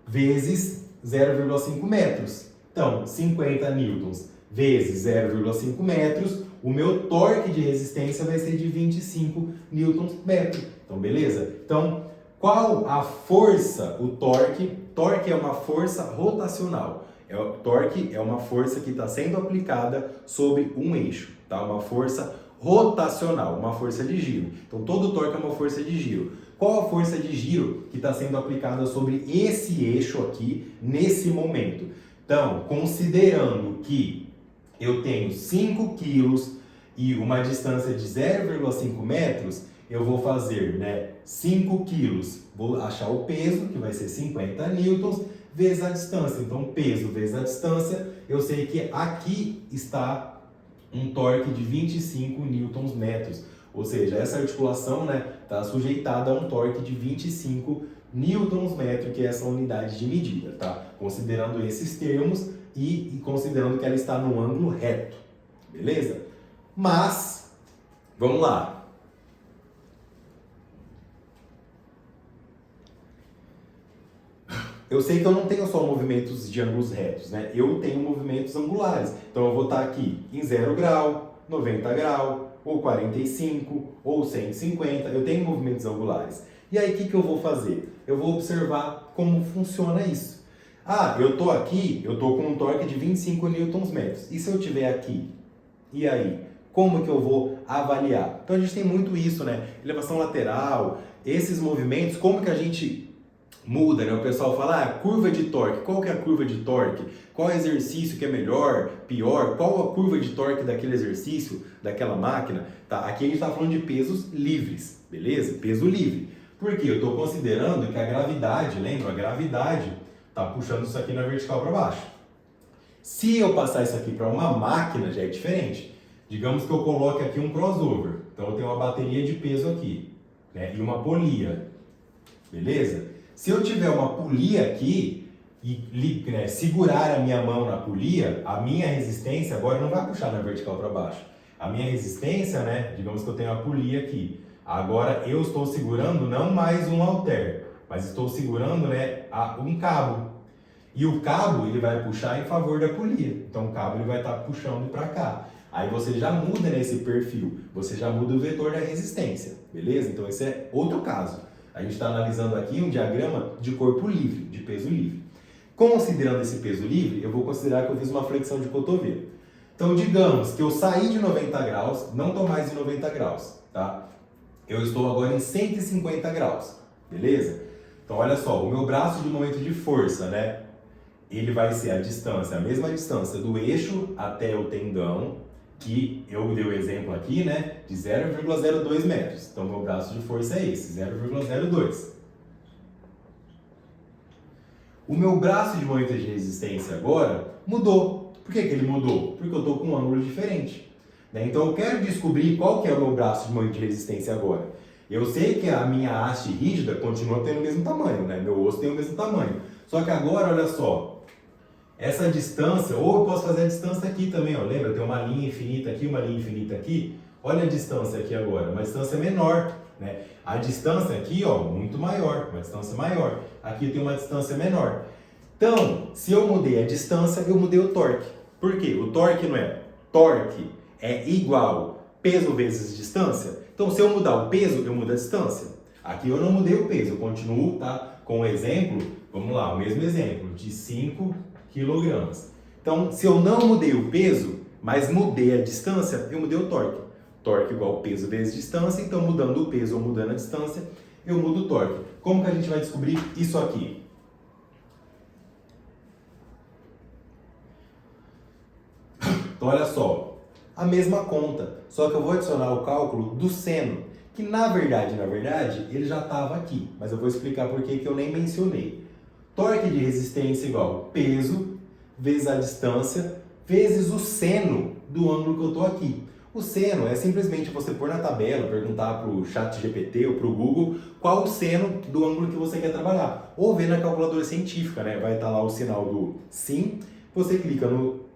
vezes 0,5 metros. Então, 50 newtons vezes 0,5 metros, o meu torque de resistência vai ser de 25 newtons metro. Então, beleza? Então, qual a força, o torque? Torque é uma força rotacional. O torque é uma força que está sendo aplicada sobre um eixo, tá? Uma força rotacional, uma força de giro. Então, todo torque é uma força de giro. Qual a força de giro que está sendo aplicada sobre esse eixo aqui, nesse momento? Então, considerando que eu tenho 5 quilos e uma distância de 0,5 metros, eu vou fazer, né, 5 quilos, vou achar o peso, que vai ser 50 newtons, vezes a distância. Então, peso vezes a distância, eu sei que aqui está um torque de 25 newtons metros. Ou seja, essa articulação, né, está sujeitada a um torque de 25 newtons metro, que é essa unidade de medida, tá? Considerando esses termos e considerando que ela está no ângulo reto, beleza? Mas, vamos lá. Eu sei que eu não tenho só movimentos de ângulos retos, né? Eu tenho movimentos angulares. Então, eu vou estar aqui em 0 grau, 90 grau, ou 45, ou 150. Eu tenho movimentos angulares. E aí, o que eu vou fazer? Eu vou observar como funciona isso. Ah, eu estou aqui, eu estou com um torque de 25 newtons metros. E se eu estiver aqui? E aí? Como que eu vou avaliar? Então, a gente tem muito isso, né? Elevação lateral, esses movimentos, como que a gente muda, né? O pessoal fala, curva de torque. Qual que é a curva de torque? Qual exercício que é melhor, pior? Qual a curva de torque daquele exercício, daquela máquina? Tá? Aqui a gente está falando de pesos livres, beleza? Peso livre. Por quê? Eu estou considerando que a gravidade, lembra? A gravidade está puxando isso aqui na vertical para baixo. Se eu passar isso aqui para uma máquina, já é diferente. Digamos que eu coloque aqui um crossover. Então eu tenho uma bateria de peso aqui, né? E uma polia, beleza? Se eu tiver uma polia aqui e segurar a minha mão na polia, a minha resistência agora não vai puxar na vertical para baixo. A minha resistência, né, digamos que eu tenho a polia aqui. Agora eu estou segurando não mais um halter, mas estou segurando, né, um cabo. E o cabo ele vai puxar em favor da polia. Então o cabo ele vai estar puxando para cá. Aí você já muda nesse perfil, você já muda o vetor da resistência, beleza? Então esse é outro caso. A gente está analisando aqui um diagrama de corpo livre, de peso livre. Considerando esse peso livre, eu vou considerar que eu fiz uma flexão de cotovelo. Então, digamos que eu saí de 90 graus, não estou mais em 90 graus, tá? Eu estou agora em 150 graus, beleza? Então, olha só, o meu braço de momento de força, né? Ele vai ser a distância, a mesma distância do eixo até o tendão, que eu dei o exemplo aqui, né? De 0,02 metros. Então, meu braço de força é esse, 0,02. O meu braço de momento de resistência agora mudou. Por que ele mudou? Porque eu estou com um ângulo diferente. Né? Então eu quero descobrir qual que é o meu braço de momento de resistência agora. Eu sei que a minha haste rígida continua tendo o mesmo tamanho, né? Meu osso tem o mesmo tamanho. Só que agora, olha só, essa distância, ou eu posso fazer a distância aqui também, ó. Lembra? Tem uma linha infinita aqui, uma linha infinita aqui. Olha a distância aqui agora, uma distância menor, né? A distância aqui, ó, muito maior, uma distância maior. Aqui tem uma distância menor. Então, se eu mudei a distância, eu mudei o torque. Por quê? O torque não é torque é igual peso vezes distância. Então, se eu mudar o peso, eu mudo a distância. Aqui eu não mudei o peso, eu continuo, tá? Com o exemplo, vamos lá, o mesmo exemplo, de 5 quilogramas. Então, se eu não mudei o peso, mas mudei a distância, eu mudei o torque. Torque igual peso vezes distância, então mudando o peso ou mudando a distância, eu mudo o torque. Como que a gente vai descobrir isso aqui? Então, olha só, a mesma conta, só que eu vou adicionar o cálculo do seno, que na verdade, ele já estava aqui, mas eu vou explicar por que eu nem mencionei. Torque de resistência igual peso vezes a distância vezes o seno do ângulo que eu estou aqui. O seno é simplesmente você pôr na tabela, perguntar para o ChatGPT ou para o Google qual o seno do ângulo que você quer trabalhar. Ou ver na calculadora científica, né? Vai estar lá o sinal do sin, você clica no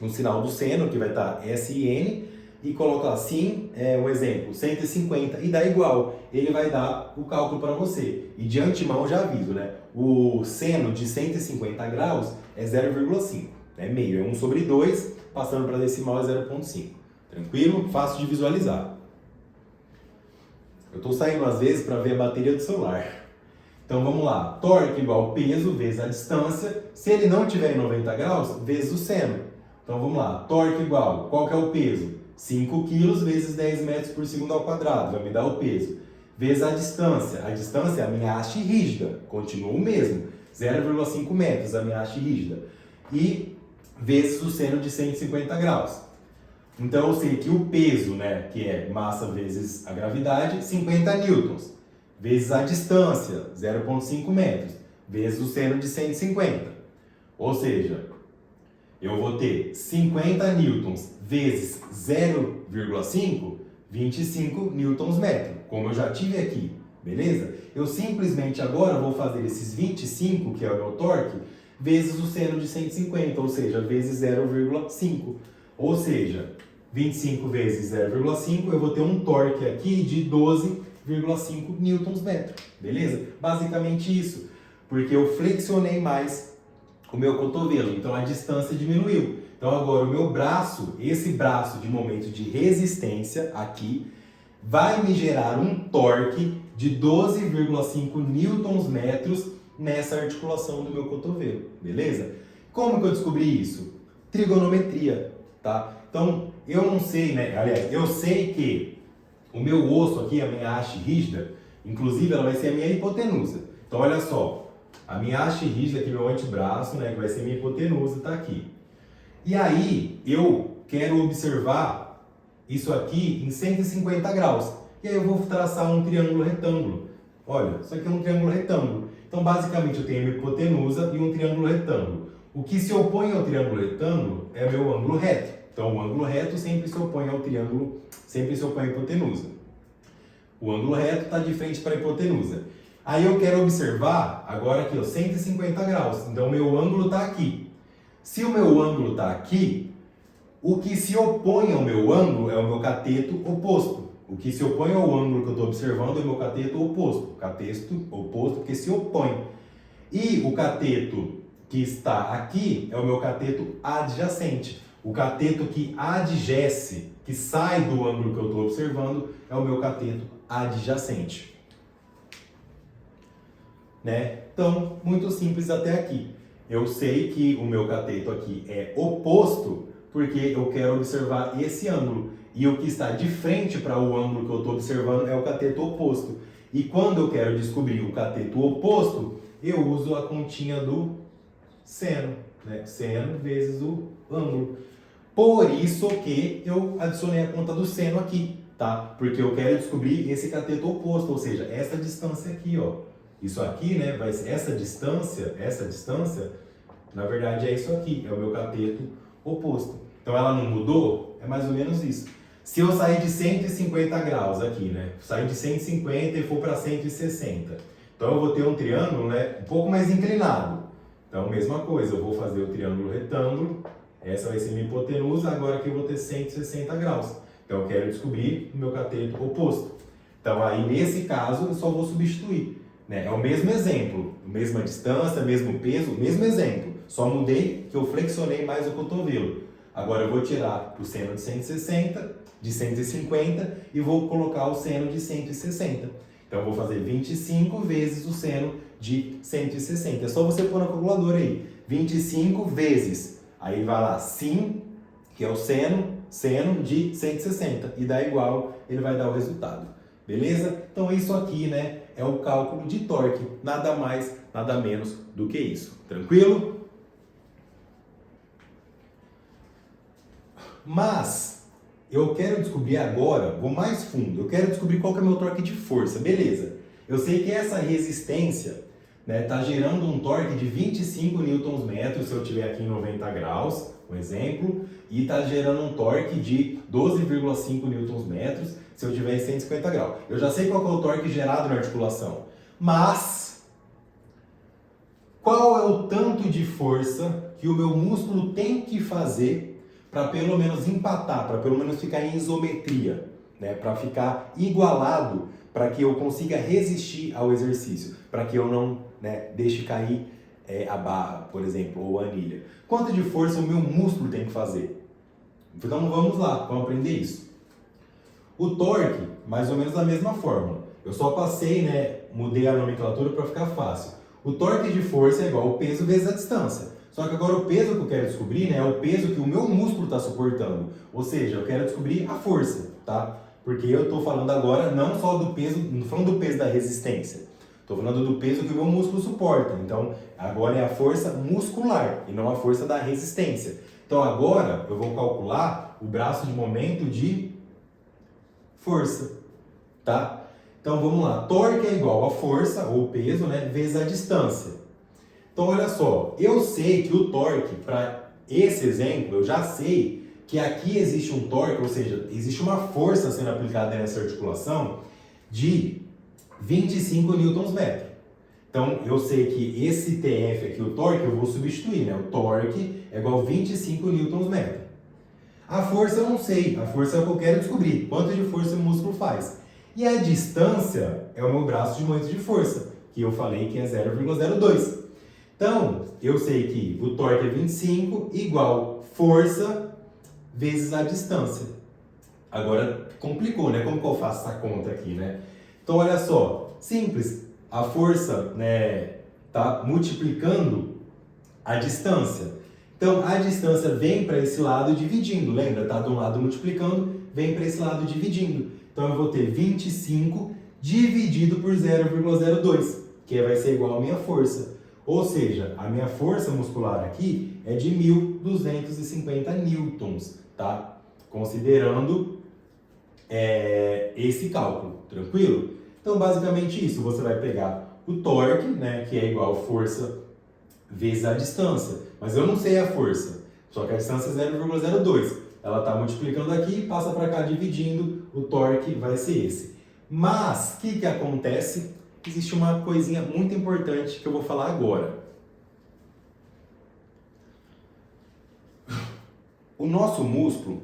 sinal do seno, que vai estar SIN, e coloca lá sin, um exemplo, 150, e dá igual. Ele vai dar o cálculo para você. E de antemão já aviso, né? O seno de 150 graus é 0,5, é meio, é 1 sobre 2, passando para decimal é 0,5. Tranquilo? Fácil de visualizar. Eu estou saindo às vezes para ver a bateria do celular. Então vamos lá, torque igual peso vezes a distância, se ele não estiver em 90 graus, vezes o seno. Então vamos lá, torque igual, qual que é o peso? 5 kg vezes 10 metros por segundo ao quadrado, vai me dar o peso. Vezes a distância é a minha haste rígida, continua o mesmo, 0,5 metros a minha haste rígida. E vezes o seno de 150 graus. Então eu sei que o peso, né, que é massa vezes a gravidade, 50 newtons. Vezes a distância, 0,5 metros. Vezes o seno de 150. Ou seja, eu vou ter 50 newtons vezes 0,5, 25 newtons metro, como eu já tive aqui, beleza? Eu simplesmente agora vou fazer esses 25, que é o meu torque, vezes o seno de 150, ou seja, vezes 0,5. Ou seja, 25 vezes 0,5, eu vou ter um torque aqui de 12,5 newtons metro, beleza? Basicamente isso, porque eu flexionei mais o meu cotovelo, então a distância diminuiu. Então agora o meu braço, esse braço de momento de resistência aqui, vai me gerar um torque de 12,5 newtons metros nessa articulação do meu cotovelo, beleza? Como que eu descobri isso? Trigonometria, tá? Então, eu não sei, né? Aliás, eu sei que o meu osso aqui, a minha haste rígida, inclusive ela vai ser a minha hipotenusa. Então, olha só, a minha haste rígida aqui, meu antebraço, né? Que vai ser a minha hipotenusa, tá aqui. E aí, eu quero observar isso aqui em 150 graus. E aí eu vou traçar um triângulo retângulo. Olha, isso aqui é um triângulo retângulo. Então, basicamente, eu tenho a minha hipotenusa e um triângulo retângulo. O que se opõe ao triângulo retângulo é o meu ângulo reto. Então, o ângulo reto sempre se opõe ao triângulo, sempre se opõe à hipotenusa. O ângulo reto está de frente para a hipotenusa. Aí eu quero observar, agora aqui, ó, 150 graus. Então, o meu ângulo está aqui. Se o meu ângulo está aqui, o que se opõe ao meu ângulo é o meu cateto oposto. O que se opõe ao ângulo que eu estou observando é o meu cateto oposto. Cateto oposto porque se opõe. E o cateto que está aqui é o meu cateto adjacente. O cateto que adjece, que sai do ângulo que eu estou observando, é o meu cateto adjacente. Né? Então, muito simples até aqui. eu sei que o meu cateto aqui é oposto porque eu quero observar esse ângulo. E o que está de frente para o ângulo que eu estou observando é o cateto oposto. E quando eu quero descobrir o cateto oposto, eu uso a continha do seno, né? Seno vezes o ângulo. Por isso que eu adicionei a conta do seno aqui, tá? Porque eu quero descobrir esse cateto oposto, ou seja, essa distância aqui, ó. Isso aqui, né, vai ser essa distância, na verdade é isso aqui, é o meu cateto oposto. Então ela não mudou? É mais ou menos isso. Se eu sair de 150 graus aqui, né, sair de 150 e for para 160, então eu vou ter um triângulo, né, um pouco mais inclinado. Então, mesma coisa, eu vou fazer o triângulo retângulo, essa vai ser minha hipotenusa, agora aqui eu vou ter 160 graus. Então eu quero descobrir o meu cateto oposto. Então aí, nesse caso, eu só vou substituir. Né? É o mesmo exemplo, mesma distância, mesmo peso, mesmo exemplo. Só mudei que eu flexionei mais o cotovelo. Agora eu vou tirar o seno de 160, de 150 e vou colocar o seno de 160. Então eu vou fazer 25 vezes o seno de 160. É só você pôr na calculadora aí. 25 vezes. Aí vai lá, sin, que é o seno de 160. E dá igual, ele vai dar o resultado. Beleza? Então isso aqui, né, é o cálculo de torque. Nada mais, nada menos do que isso. Tranquilo? Mas eu quero descobrir agora, vou mais fundo, eu quero descobrir qual que é o meu torque de força. Beleza. Eu sei que essa resistência está gerando um torque de 25 Nm se eu estiver aqui em 90 graus, um exemplo, e está gerando um torque de 12,5 Nm se eu estiver em 150 graus. Eu já sei qual que é o torque gerado na articulação, mas qual é o tanto de força que o meu músculo tem que fazer para pelo menos empatar, para pelo menos ficar em isometria, né? Para ficar igualado, para que eu consiga resistir ao exercício, para que eu não, né, deixe cair a barra, por exemplo, ou a anilha. Quanto de força o meu músculo tem que fazer? Então vamos lá, vamos aprender isso. O torque, mais ou menos da mesma fórmula. Eu só passei, né, mudei a nomenclatura para ficar fácil. O torque de força é igual ao peso vezes a distância. Só que agora o peso que eu quero descobrir, né, é o peso que o meu músculo está suportando. Ou seja, eu quero descobrir a força, tá? Porque eu estou falando agora não só do peso, não estou falando do peso da resistência. Estou falando do peso que o meu músculo suporta. Então, agora é a força muscular e não a força da resistência. Então, agora eu vou calcular o braço de momento de força, tá? Então, vamos lá. Torque é igual a força, ou peso, né, vezes a distância. Então, olha só, eu sei que o torque, para esse exemplo, eu já sei que aqui existe um torque, ou seja, existe uma força sendo aplicada nessa articulação de 25 Nm. Então, eu sei que esse TF aqui, o torque, eu vou substituir, né? O torque é igual a 25 Nm. A força eu não sei, a força é o que eu quero descobrir, quanto de força o músculo faz. E a distância é o meu braço de momento de força, que eu falei que é 0,02. Então, eu sei que o torque é 25 igual força vezes a distância. Agora, complicou, né? Como que eu faço essa conta aqui, né? Então, olha só, simples. A força, né, tá multiplicando a distância. Então, a distância vem para esse lado dividindo, lembra? Tá de um lado multiplicando, vem para esse lado dividindo. Então, eu vou ter 25 dividido por 0,02, que vai ser igual à minha força. Ou seja, a minha força muscular aqui é de 1.250 newtons, tá? Considerando esse cálculo, tranquilo? Então, basicamente isso, você vai pegar o torque, né, que é igual a força vezes a distância. Mas eu não sei a força, só que a distância é 0,02. Ela está multiplicando aqui, passa para cá dividindo, o torque vai ser esse. Mas, o que acontece? Existe uma coisinha muito importante que eu vou falar agora. O nosso músculo,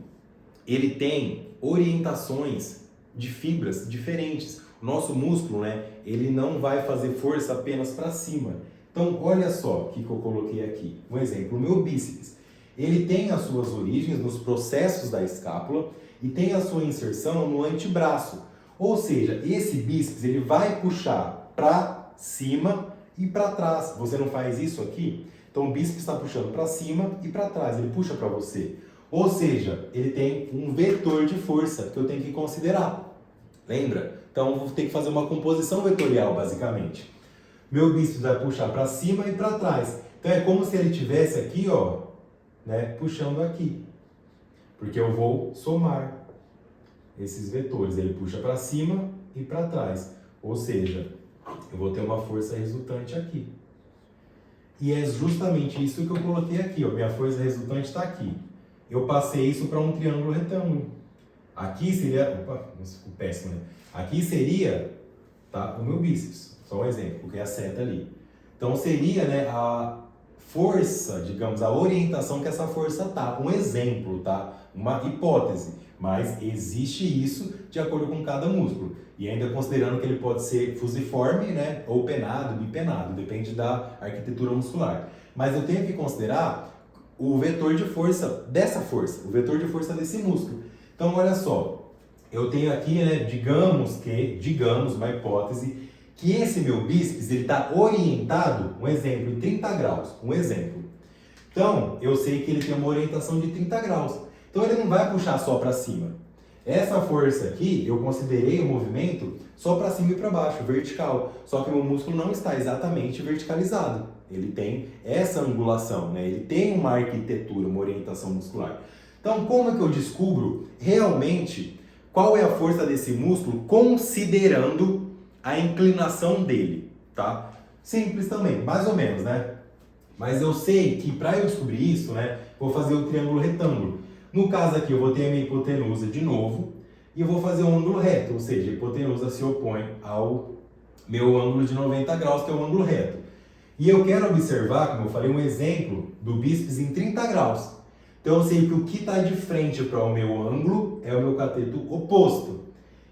ele tem orientações de fibras diferentes. O nosso músculo, né, ele não vai fazer força apenas para cima. Então, olha só o que eu coloquei aqui. Um exemplo, o meu bíceps. Ele tem as suas origens nos processos da escápula e tem a sua inserção no antebraço. Ou seja, esse bíceps ele vai puxar para cima e para trás. Você não faz isso aqui? Então o bíceps está puxando para cima e para trás, ele puxa para você. Ou seja, ele tem um vetor de força que eu tenho que considerar. Lembra? Então eu vou ter que fazer uma composição vetorial, basicamente. Meu bíceps vai puxar para cima e para trás. Então é como se ele estivesse aqui, ó, né, puxando aqui. Porque eu vou somar esses vetores. Ele puxa para cima e para trás. Ou seja, eu vou ter uma força resultante aqui. E é justamente isso que eu coloquei aqui, ó. Minha força resultante está aqui. Eu passei isso para um triângulo retângulo. Aqui seria... Opa, isso ficou péssimo, né? Aqui seria, tá, o meu bíceps. Só um exemplo, porque é a seta ali. Então seria, né, a força, digamos, a orientação que essa força tá. Um exemplo, tá? Uma hipótese. Mas existe isso de acordo com cada músculo. E ainda considerando que ele pode ser fusiforme, né, ou penado, bipenado, depende da arquitetura muscular. Mas eu tenho que considerar o vetor de força dessa força, o vetor de força desse músculo. Então, olha só, eu tenho aqui, né, digamos, uma hipótese, que esse meu bíceps ele está orientado, um exemplo, em 30 graus, um exemplo. Então, eu sei que ele tem uma orientação de 30 graus. Então, ele não vai puxar só para cima. Essa força aqui, eu considerei o movimento só para cima e para baixo, vertical. Só que o meu músculo não está exatamente verticalizado. Ele tem essa angulação, né? Ele tem uma arquitetura, uma orientação muscular. Então, como é que eu descubro realmente qual é a força desse músculo considerando a inclinação dele, tá? Simples também, mais ou menos, né? Mas eu sei que para eu descobrir isso, né, vou fazer o triângulo retângulo. No caso aqui, eu vou ter a minha hipotenusa de novo e eu vou fazer um ângulo reto, ou seja, a hipotenusa se opõe ao meu ângulo de 90 graus, que é o ângulo reto. E eu quero observar, como eu falei, um exemplo do bíceps em 30 graus. Então eu sei que o que está de frente para o meu ângulo é o meu cateto oposto.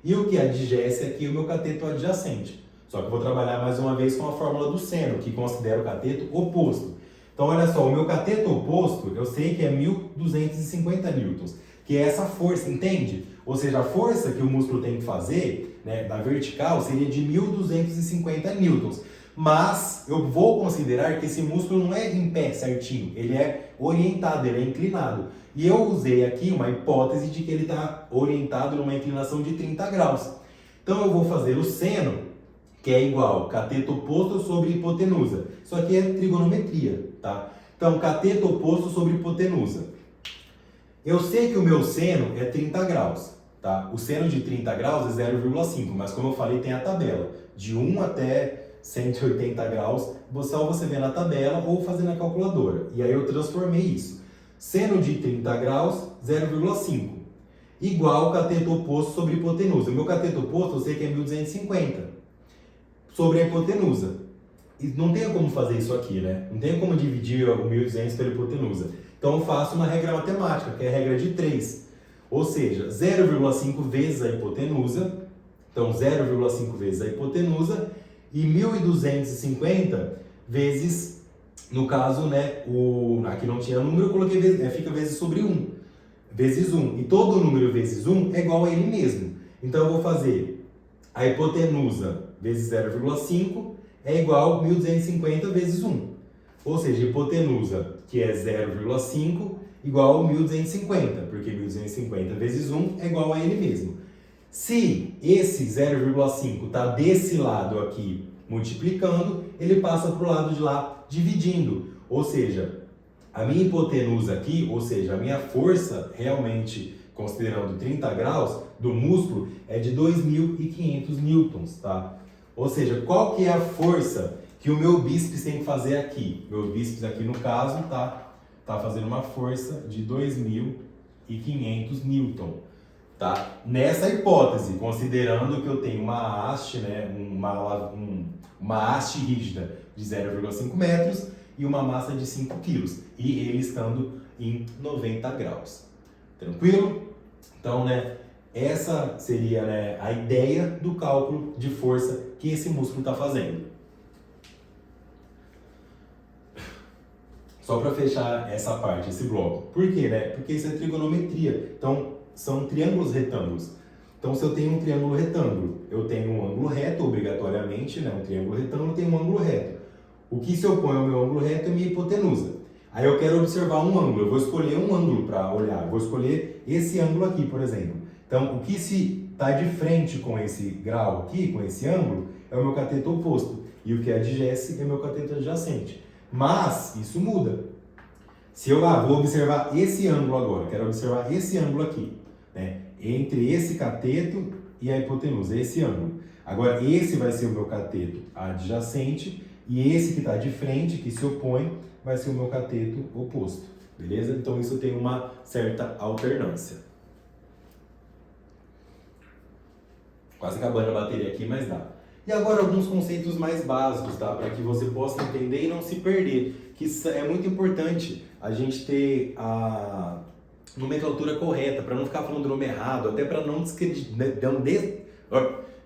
E o que adjacente aqui é o meu cateto adjacente. Só que eu vou trabalhar mais uma vez com a fórmula do seno, que considera o cateto oposto. Então olha só, o meu cateto oposto, eu sei que é 1.250 newtons, que é essa força, entende? Ou seja, a força que o músculo tem que fazer, né, na vertical seria de 1.250 newtons. Mas eu vou considerar que esse músculo não é em pé certinho, ele é orientado, ele é inclinado. E eu usei aqui uma hipótese de que ele está orientado numa inclinação de 30 graus. Então eu vou fazer o seno, que é igual cateto oposto sobre hipotenusa. Isso aqui é trigonometria, tá? Então, cateto oposto sobre hipotenusa. Eu sei que o meu seno é 30 graus, tá? O seno de 30 graus é 0,5, mas como eu falei, tem a tabela. De 1 até 180 graus, você vê na tabela ou fazer na calculadora. E aí eu transformei isso. Seno de 30 graus, 0,5. Igual cateto oposto sobre hipotenusa. O meu cateto oposto eu sei que é 1.250 sobre a hipotenusa. E não tem como fazer isso aqui, né? Não tem como dividir o 1.200 pela hipotenusa. Então eu faço uma regra matemática, que é a regra de 3. Ou seja, 0,5 vezes a hipotenusa. Então 0,5 vezes a hipotenusa. E 1.250 vezes, no caso, né, aqui não tinha número, eu coloquei fica vezes sobre 1. Vezes 1. E todo número vezes 1 é igual a ele mesmo. Então eu vou fazer a hipotenusa vezes 0,5 é igual a 1.250 vezes 1. Ou seja, hipotenusa, que é 0,5, igual a 1.250, porque 1.250 vezes 1 é igual a ele mesmo. Se esse 0,5 está desse lado aqui multiplicando, ele passa para o lado de lá dividindo. Ou seja, a minha hipotenusa aqui, ou seja, a minha força realmente, considerando 30 graus, do músculo é de 2.500 newtons, tá? Ou seja, qual que é a força que o meu bíceps tem que fazer aqui? Meu bíceps aqui, no caso, tá fazendo uma força de 2.500 newton, tá? Nessa hipótese, considerando que eu tenho uma haste, né, uma haste rígida de 0,5 metros e uma massa de 5 quilos, e ele estando em 90 graus. Tranquilo? Então, né, essa seria, né, a ideia do cálculo de força que esse músculo está fazendo. Só para fechar essa parte, esse bloco. Por quê, né? Porque isso é trigonometria. Então, são triângulos retângulos. Então, se eu tenho um triângulo retângulo, eu tenho um ângulo reto, obrigatoriamente, né? Um triângulo retângulo tem um ângulo reto. O que se opõe ao meu ângulo reto é minha hipotenusa. Aí eu quero observar um ângulo, eu vou escolher um ângulo para olhar, eu vou escolher esse ângulo aqui, por exemplo. Então, o que se está de frente com esse grau aqui, com esse ângulo, é o meu cateto oposto. E o que é adjacente é o meu cateto adjacente. Mas, isso muda. Se eu vou observar esse ângulo agora, quero observar esse ângulo aqui, né? Entre esse cateto e a hipotenusa, esse ângulo. Agora, esse vai ser o meu cateto adjacente e esse que está de frente, que se opõe, vai ser o meu cateto oposto, beleza? Então, isso tem uma certa alternância. Quase acabando a bateria aqui, mas dá. E agora alguns conceitos mais básicos, tá? Para que você possa entender e não se perder, que é muito importante a gente ter a nomenclatura correta, para não ficar falando o nome errado, até para não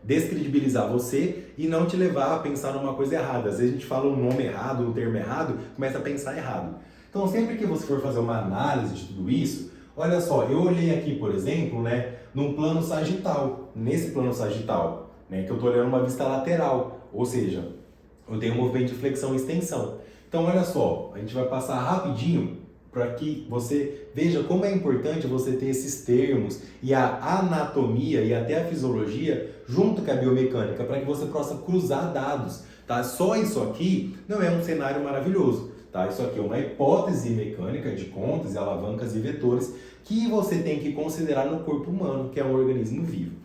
descredibilizar você e não te levar a pensar numa coisa errada. Às vezes a gente fala um nome errado, um termo errado, começa a pensar errado. Então, sempre que você for fazer uma análise de tudo isso, olha só, eu olhei aqui, por exemplo, né, num plano sagital, nesse plano sagital, né, que eu estou olhando uma vista lateral, ou seja, eu tenho um movimento de flexão e extensão. Então, olha só, a gente vai passar rapidinho para que você veja como é importante você ter esses termos e a anatomia e até a fisiologia junto com a biomecânica, para que você possa cruzar dados, tá? Só isso aqui não é um cenário maravilhoso, tá? Isso aqui é uma hipótese mecânica de contas e alavancas e vetores que você tem que considerar no corpo humano, que é um organismo vivo.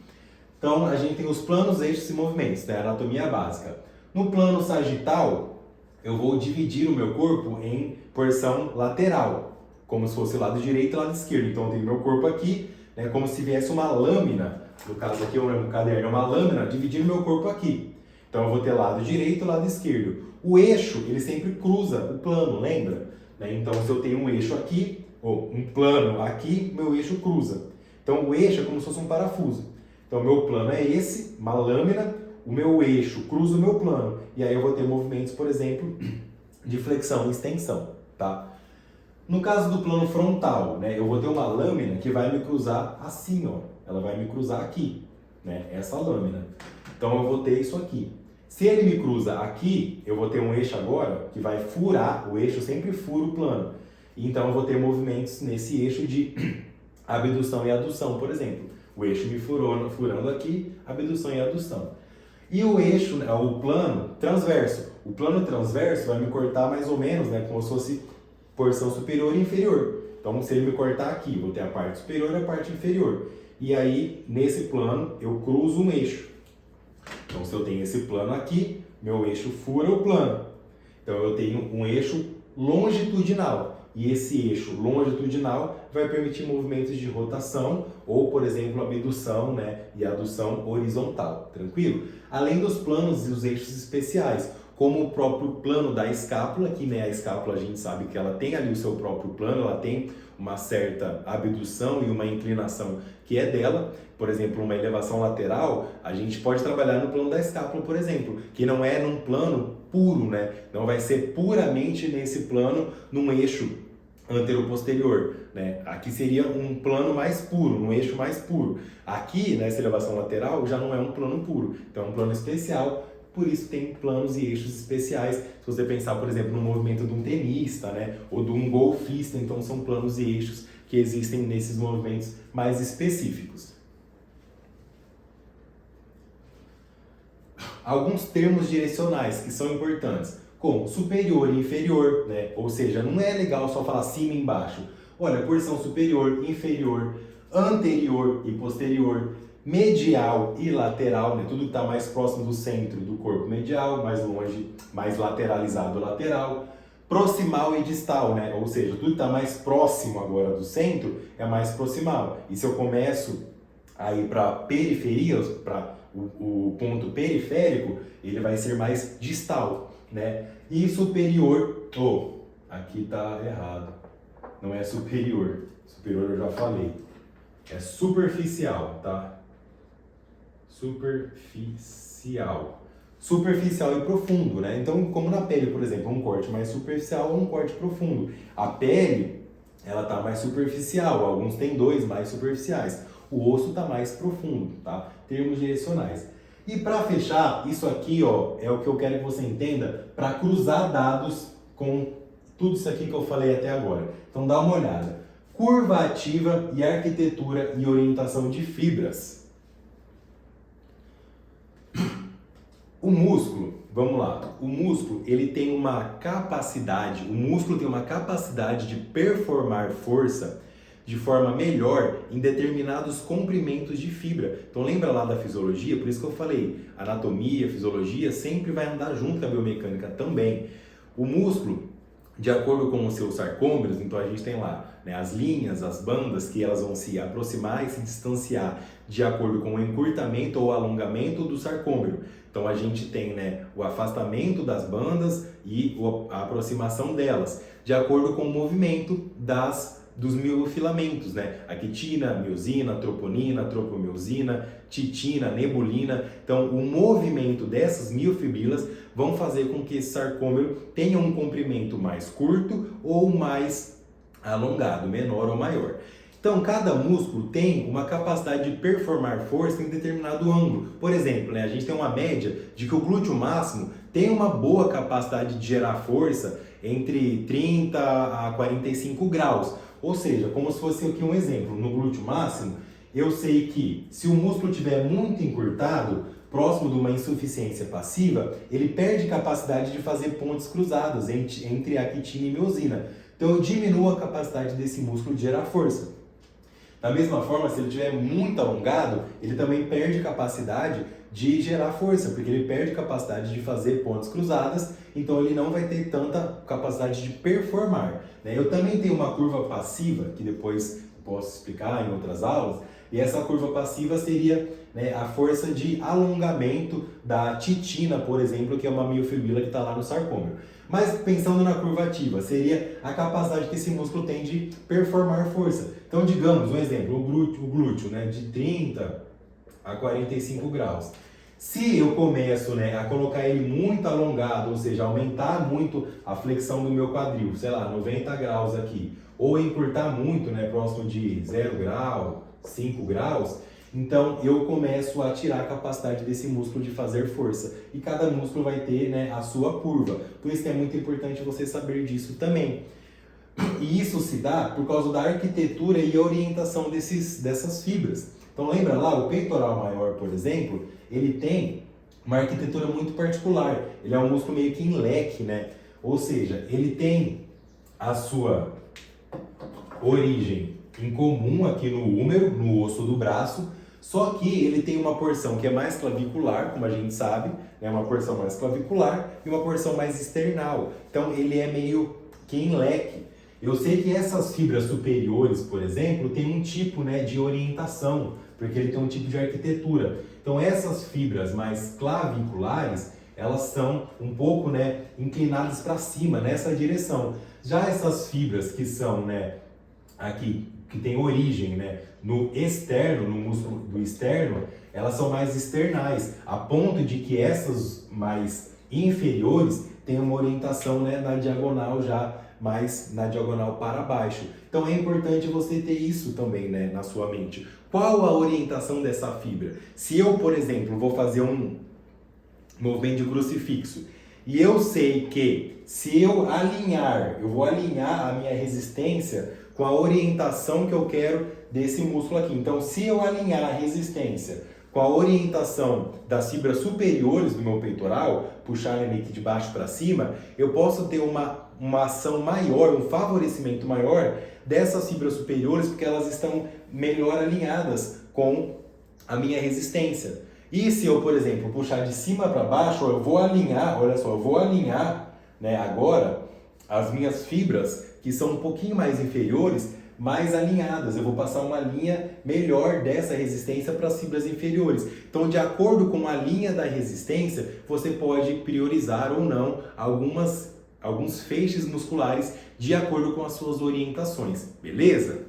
Então, a gente tem os planos, eixos e movimentos, né? Anatomia básica. No plano sagital, eu vou dividir o meu corpo em porção lateral, como se fosse o lado direito e o lado esquerdo. Então, eu tenho meu corpo aqui, né, como se viesse uma lâmina, no caso aqui, no caderno, é uma lâmina dividindo meu corpo aqui. Então, eu vou ter lado direito e lado esquerdo. O eixo, ele sempre cruza o plano, lembra? Né? Então, se eu tenho um eixo aqui, ou um plano aqui, meu eixo cruza. Então, o eixo é como se fosse um parafuso. Então, meu plano é esse, uma lâmina, o meu eixo cruza o meu plano. E aí eu vou ter movimentos, por exemplo, de flexão e extensão, tá? No caso do plano frontal, né, eu vou ter uma lâmina que vai me cruzar assim, ó. Ela vai me cruzar aqui, né? Essa lâmina. Então eu vou ter isso aqui. Se ele me cruza aqui, eu vou ter um eixo agora que vai furar, o eixo sempre fura o plano. Então eu vou ter movimentos nesse eixo de abdução e adução, por exemplo. O eixo me furando aqui, abdução e adução. E o eixo, o plano transverso. O plano transverso vai me cortar mais ou menos, né, como se fosse porção superior e inferior. Então, se ele me cortar aqui, vou ter a parte superior e a parte inferior. E aí, nesse plano, eu cruzo um eixo. Então, se eu tenho esse plano aqui, meu eixo fura o plano. Então, eu tenho um eixo longitudinal. E esse eixo longitudinal vai permitir movimentos de rotação ou, por exemplo, abdução, né, e adução horizontal, tranquilo? Além dos planos e os eixos especiais, como o próprio plano da escápula, que, né, a escápula a gente sabe que ela tem ali o seu próprio plano, ela tem uma certa abdução e uma inclinação que é dela. Por exemplo, uma elevação lateral, a gente pode trabalhar no plano da escápula, por exemplo, que não é num plano puro, né? Não vai ser puramente nesse plano, num eixo antero-posterior, né? Aqui seria um plano mais puro, um eixo mais puro. Aqui, nessa elevação lateral, já não é um plano puro, então é um plano especial. Por isso tem planos e eixos especiais. Se você pensar, por exemplo, no movimento de um tenista, né, ou de um golfista, então são planos e eixos que existem nesses movimentos mais específicos. Alguns termos direcionais que são importantes, como superior e inferior, né? Ou seja, não é legal só falar cima e embaixo. Olha, porção superior, inferior, anterior e posterior, medial e lateral, né? Tudo que está mais próximo do centro do corpo medial, mais longe, mais lateralizado lateral, proximal e distal, né? Ou seja, tudo que está mais próximo agora do centro é mais proximal. E se eu começo a ir para periferias, para o ponto periférico, ele vai ser mais distal, né? E superior, aqui tá errado, não é superior, superior eu já falei, é superficial, tá? Superficial e profundo, né? Então, como na pele, por exemplo, um corte mais superficial ou um corte profundo. A pele, ela tá mais superficial, alguns tendões mais superficiais. O osso tá mais profundo, tá? Termos direcionais. E para fechar, isso aqui ó, é o que eu quero que você entenda para cruzar dados com tudo isso aqui que eu falei até agora. Então dá uma olhada. Curva ativa e arquitetura e orientação de fibras. O músculo, vamos lá, o músculo tem uma capacidade de performar força de forma melhor em determinados comprimentos de fibra. Então lembra lá da fisiologia? Por isso que eu falei, anatomia, fisiologia sempre vai andar junto com a biomecânica também. O músculo, de acordo com os seus sarcômeros, então a gente tem lá as linhas, as bandas, que elas vão se aproximar e se distanciar de acordo com o encurtamento ou alongamento do sarcômero. Então a gente tem o afastamento das bandas e a aproximação delas, de acordo com o movimento dos miofilamentos, a quitina, miosina, troponina, tropomiosina, titina, nebulina. Então o movimento dessas miofibrilas vão fazer com que esse sarcômero tenha um comprimento mais curto ou mais alongado, menor ou maior. Então, cada músculo tem uma capacidade de performar força em determinado ângulo. Por exemplo, a gente tem uma média de que o glúteo máximo tem uma boa capacidade de gerar força entre 30 a 45 graus. Ou seja, como se fosse aqui um exemplo, no glúteo máximo, eu sei que se o músculo estiver muito encurtado, próximo de uma insuficiência passiva, ele perde capacidade de fazer pontes cruzadas entre a quitina e miosina. Então eu diminuo a capacidade desse músculo de gerar força. Da mesma forma, se ele estiver muito alongado, ele também perde capacidade de gerar força, porque ele perde capacidade de fazer pontes cruzadas, então ele não vai ter tanta capacidade de performar. Eu também tenho uma curva passiva, que depois posso explicar em outras aulas, e essa curva passiva seria a força de alongamento da titina, por exemplo, que é uma miofibrila que está lá no sarcômero. Mas pensando na curva ativa, seria a capacidade que esse músculo tem de performar força. Então, digamos, um exemplo, o glúteo de 30 a 45 graus. Se eu começo a colocar ele muito alongado, ou seja, aumentar muito a flexão do meu quadril, sei lá, 90 graus aqui, ou encurtar muito, próximo de 0 grau, 5 graus, então eu começo a tirar a capacidade desse músculo de fazer força. E cada músculo vai ter a sua curva. Por isso que é muito importante você saber disso também. E isso se dá por causa da arquitetura e orientação dessas fibras. Então lembra lá, o peitoral maior, por exemplo, ele tem uma arquitetura muito particular. Ele é um músculo meio que em leque, Ou seja, ele tem a sua origem em comum aqui no húmero, no osso do braço, só que ele tem uma porção que é mais clavicular, como a gente sabe, uma porção mais clavicular e uma porção mais external. Então ele é meio que em leque. Eu sei que essas fibras superiores, por exemplo, tem um tipo de orientação, porque ele tem um tipo de arquitetura. Então essas fibras mais claviculares, elas são um pouco inclinadas para cima, nessa direção. Já essas fibras que são aqui, que tem origem no externo, no músculo do externo, elas são mais externais, a ponto de que essas mais inferiores têm uma orientação na diagonal já, mais na diagonal para baixo. Então é importante você ter isso também na sua mente. Qual a orientação dessa fibra? Se eu, por exemplo, vou fazer um movimento de crucifixo, e eu sei que se eu vou alinhar a minha resistência com a orientação que eu quero desse músculo aqui. Então, se eu alinhar a resistência com a orientação das fibras superiores do meu peitoral, puxar ele aqui de baixo para cima, eu posso ter uma ação maior, um favorecimento maior dessas fibras superiores, porque elas estão melhor alinhadas com a minha resistência. E se eu, por exemplo, puxar de cima para baixo, eu vou alinhar, olha só, eu vou alinhar agora as minhas fibras, que são um pouquinho mais inferiores, mais alinhadas. Eu vou passar uma linha melhor dessa resistência para as fibras inferiores. Então, de acordo com a linha da resistência, você pode priorizar ou não alguns feixes musculares de acordo com as suas orientações, beleza?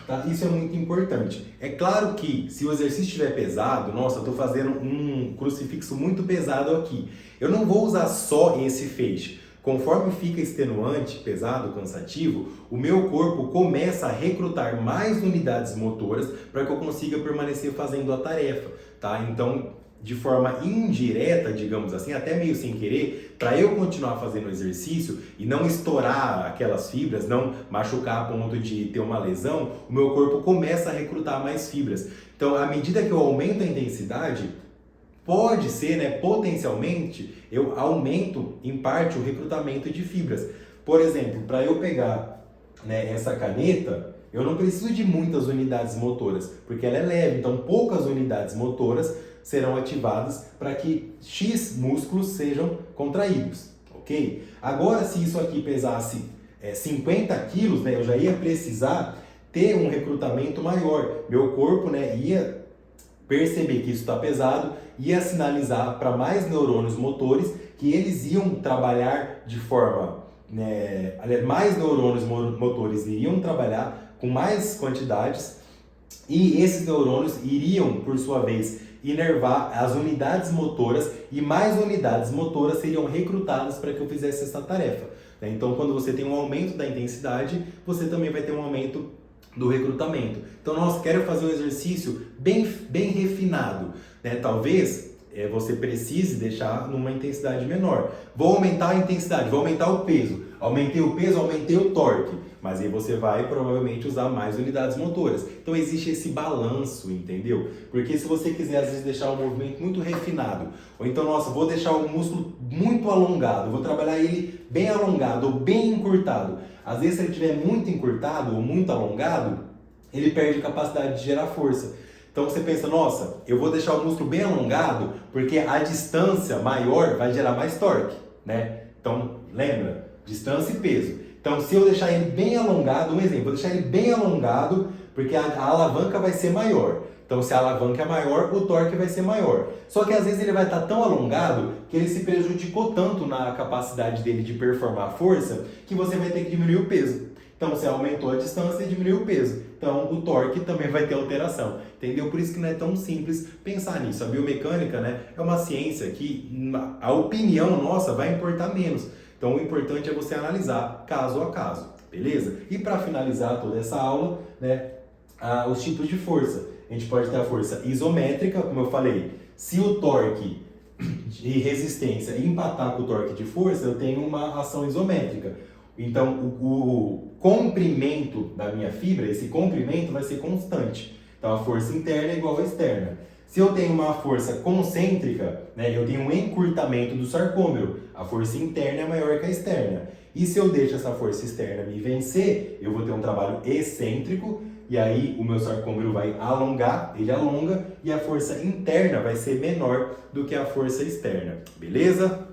Tá? Isso é muito importante. É claro que se o exercício estiver pesado, nossa, eu estou fazendo um crucifixo muito pesado aqui, eu não vou usar só esse feixe. conforme fica extenuante, pesado, cansativo, o meu corpo começa a recrutar mais unidades motoras para que eu consiga permanecer fazendo a tarefa, tá? Então, de forma indireta, digamos assim, até meio sem querer, para eu continuar fazendo o exercício e não estourar aquelas fibras, não machucar a ponto de ter uma lesão, o meu corpo começa a recrutar mais fibras. Então, à medida que eu aumento a intensidade, pode ser, né, potencialmente, eu aumento em parte o recrutamento de fibras. Por exemplo, para eu pegar, né, essa caneta, eu não preciso de muitas unidades motoras, porque ela é leve, então poucas unidades motoras serão ativadas para que X músculos sejam contraídos, ok? Agora, se isso aqui pesasse 50 quilos, né, eu já ia precisar ter um recrutamento maior. Meu corpo, né, ia perceber que isso está pesado, ia sinalizar para mais neurônios motores que eles iam trabalhar de forma, né, mais neurônios motores iriam trabalhar com mais quantidades e esses neurônios iriam, por sua vez, inervar as unidades motoras e mais unidades motoras seriam recrutadas para que eu fizesse essa tarefa. Então, quando você tem um aumento da intensidade, você também vai ter um aumento do recrutamento. Então, nossa, quero fazer um exercício bem refinado, né? Talvez você precise deixar numa intensidade menor. Vou aumentar a intensidade, vou aumentar o peso. Aumentei o peso, aumentei o torque. Mas aí você vai provavelmente usar mais unidades motoras. Então existe esse balanço, entendeu? Porque se você quiser às vezes deixar um movimento muito refinado, ou então, nossa, vou deixar o músculo muito alongado, vou trabalhar ele bem alongado ou bem encurtado. Às vezes se ele estiver muito encurtado ou muito alongado, ele perde capacidade de gerar força. Então você pensa, nossa, eu vou deixar o músculo bem alongado porque a distância maior vai gerar mais torque, né? Então lembra, distância e peso. Então, se eu deixar ele bem alongado, um exemplo, vou deixar ele bem alongado porque a alavanca vai ser maior. Então, se a alavanca é maior, o torque vai ser maior. Só que às vezes ele vai estar tão alongado que ele se prejudicou tanto na capacidade dele de performar a força que você vai ter que diminuir o peso. Então, você aumentou a distância e diminuiu o peso. Então, o torque também vai ter alteração. Entendeu? Por isso que não é tão simples pensar nisso. A biomecânica, né, é uma ciência que a opinião nossa vai importar menos. Então, o importante é você analisar caso a caso, beleza? E para finalizar toda essa aula, né, os tipos de força. A gente pode ter a força isométrica, como eu falei. Se o torque de resistência empatar com o torque de força, eu tenho uma ação isométrica. Então, o comprimento da minha fibra, esse comprimento vai ser constante. Então, a força interna é igual à externa. Se eu tenho uma força concêntrica, né, eu tenho um encurtamento do sarcômero. A força interna é maior que a externa. E se eu deixo essa força externa me vencer, eu vou ter um trabalho excêntrico, e aí o meu sarcômero vai alongar, ele alonga, e a força interna vai ser menor do que a força externa. Beleza?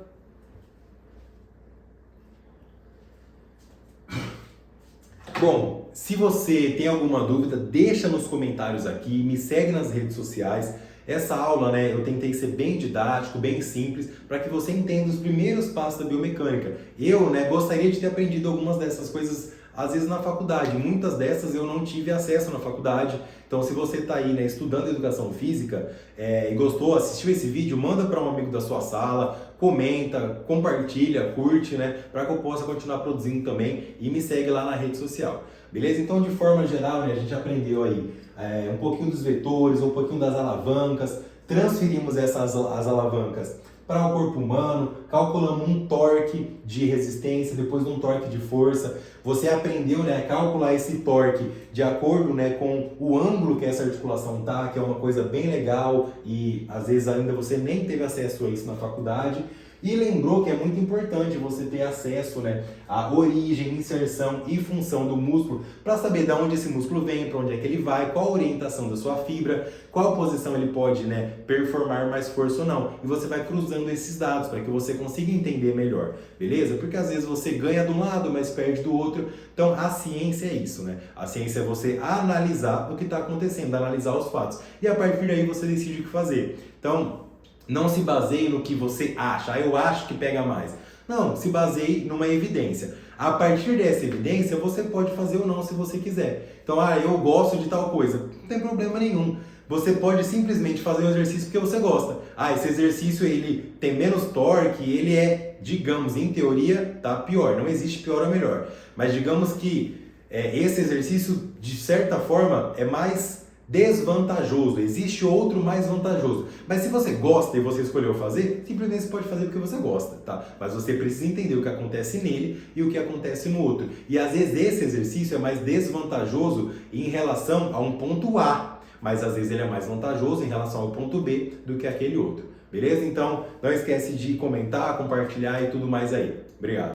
Bom, se você tem alguma dúvida, deixa nos comentários aqui, me segue nas redes sociais. Essa aula, né, eu tentei ser bem didático, bem simples, para que você entenda os primeiros passos da biomecânica. Eu, né, gostaria de ter aprendido algumas dessas coisas, às vezes na faculdade. Muitas dessas eu não tive acesso na faculdade. Então, se você está aí, né, estudando educação física e gostou, assistiu esse vídeo, manda para um amigo da sua sala, comenta, compartilha, curte, né, para que eu possa continuar produzindo também e me segue lá na rede social. Beleza? Então, de forma geral, né, a gente aprendeu aí um pouquinho dos vetores, um pouquinho das alavancas, transferimos as alavancas para o corpo humano, calculamos um torque de resistência, depois um torque de força. Você aprendeu, né, a calcular esse torque de acordo, né, com o ângulo que essa articulação tá, que é uma coisa bem legal e às vezes ainda você nem teve acesso a isso na faculdade. E lembrou que é muito importante você ter acesso, né, à origem, inserção e função do músculo para saber de onde esse músculo vem, para onde é que ele vai, qual a orientação da sua fibra, qual posição ele pode, né, performar mais força ou não. E você vai cruzando esses dados para que você consiga entender melhor, beleza? Porque às vezes você ganha de um lado, mas perde do outro. Então a ciência é isso, né? A ciência é você analisar o que está acontecendo, analisar os fatos. E a partir daí você decide o que fazer. Então, não se baseie no que você acha. Eu acho que pega mais. Não, se baseie numa evidência. A partir dessa evidência, você pode fazer ou não se você quiser. Então, eu gosto de tal coisa. Não tem problema nenhum. Você pode simplesmente fazer um exercício porque você gosta. Esse exercício ele tem menos torque, ele é digamos, em teoria, tá pior. Não existe pior ou melhor. Mas digamos que esse exercício, de certa forma, é mais desvantajoso. Existe outro mais vantajoso. Mas se você gosta e você escolheu fazer, simplesmente você pode fazer porque você gosta, tá? Mas você precisa entender o que acontece nele e o que acontece no outro. E às vezes esse exercício é mais desvantajoso em relação a um ponto A, mas às vezes ele é mais vantajoso em relação ao ponto B do que aquele outro. Beleza? Então, não esquece de comentar, compartilhar e tudo mais aí. Obrigado.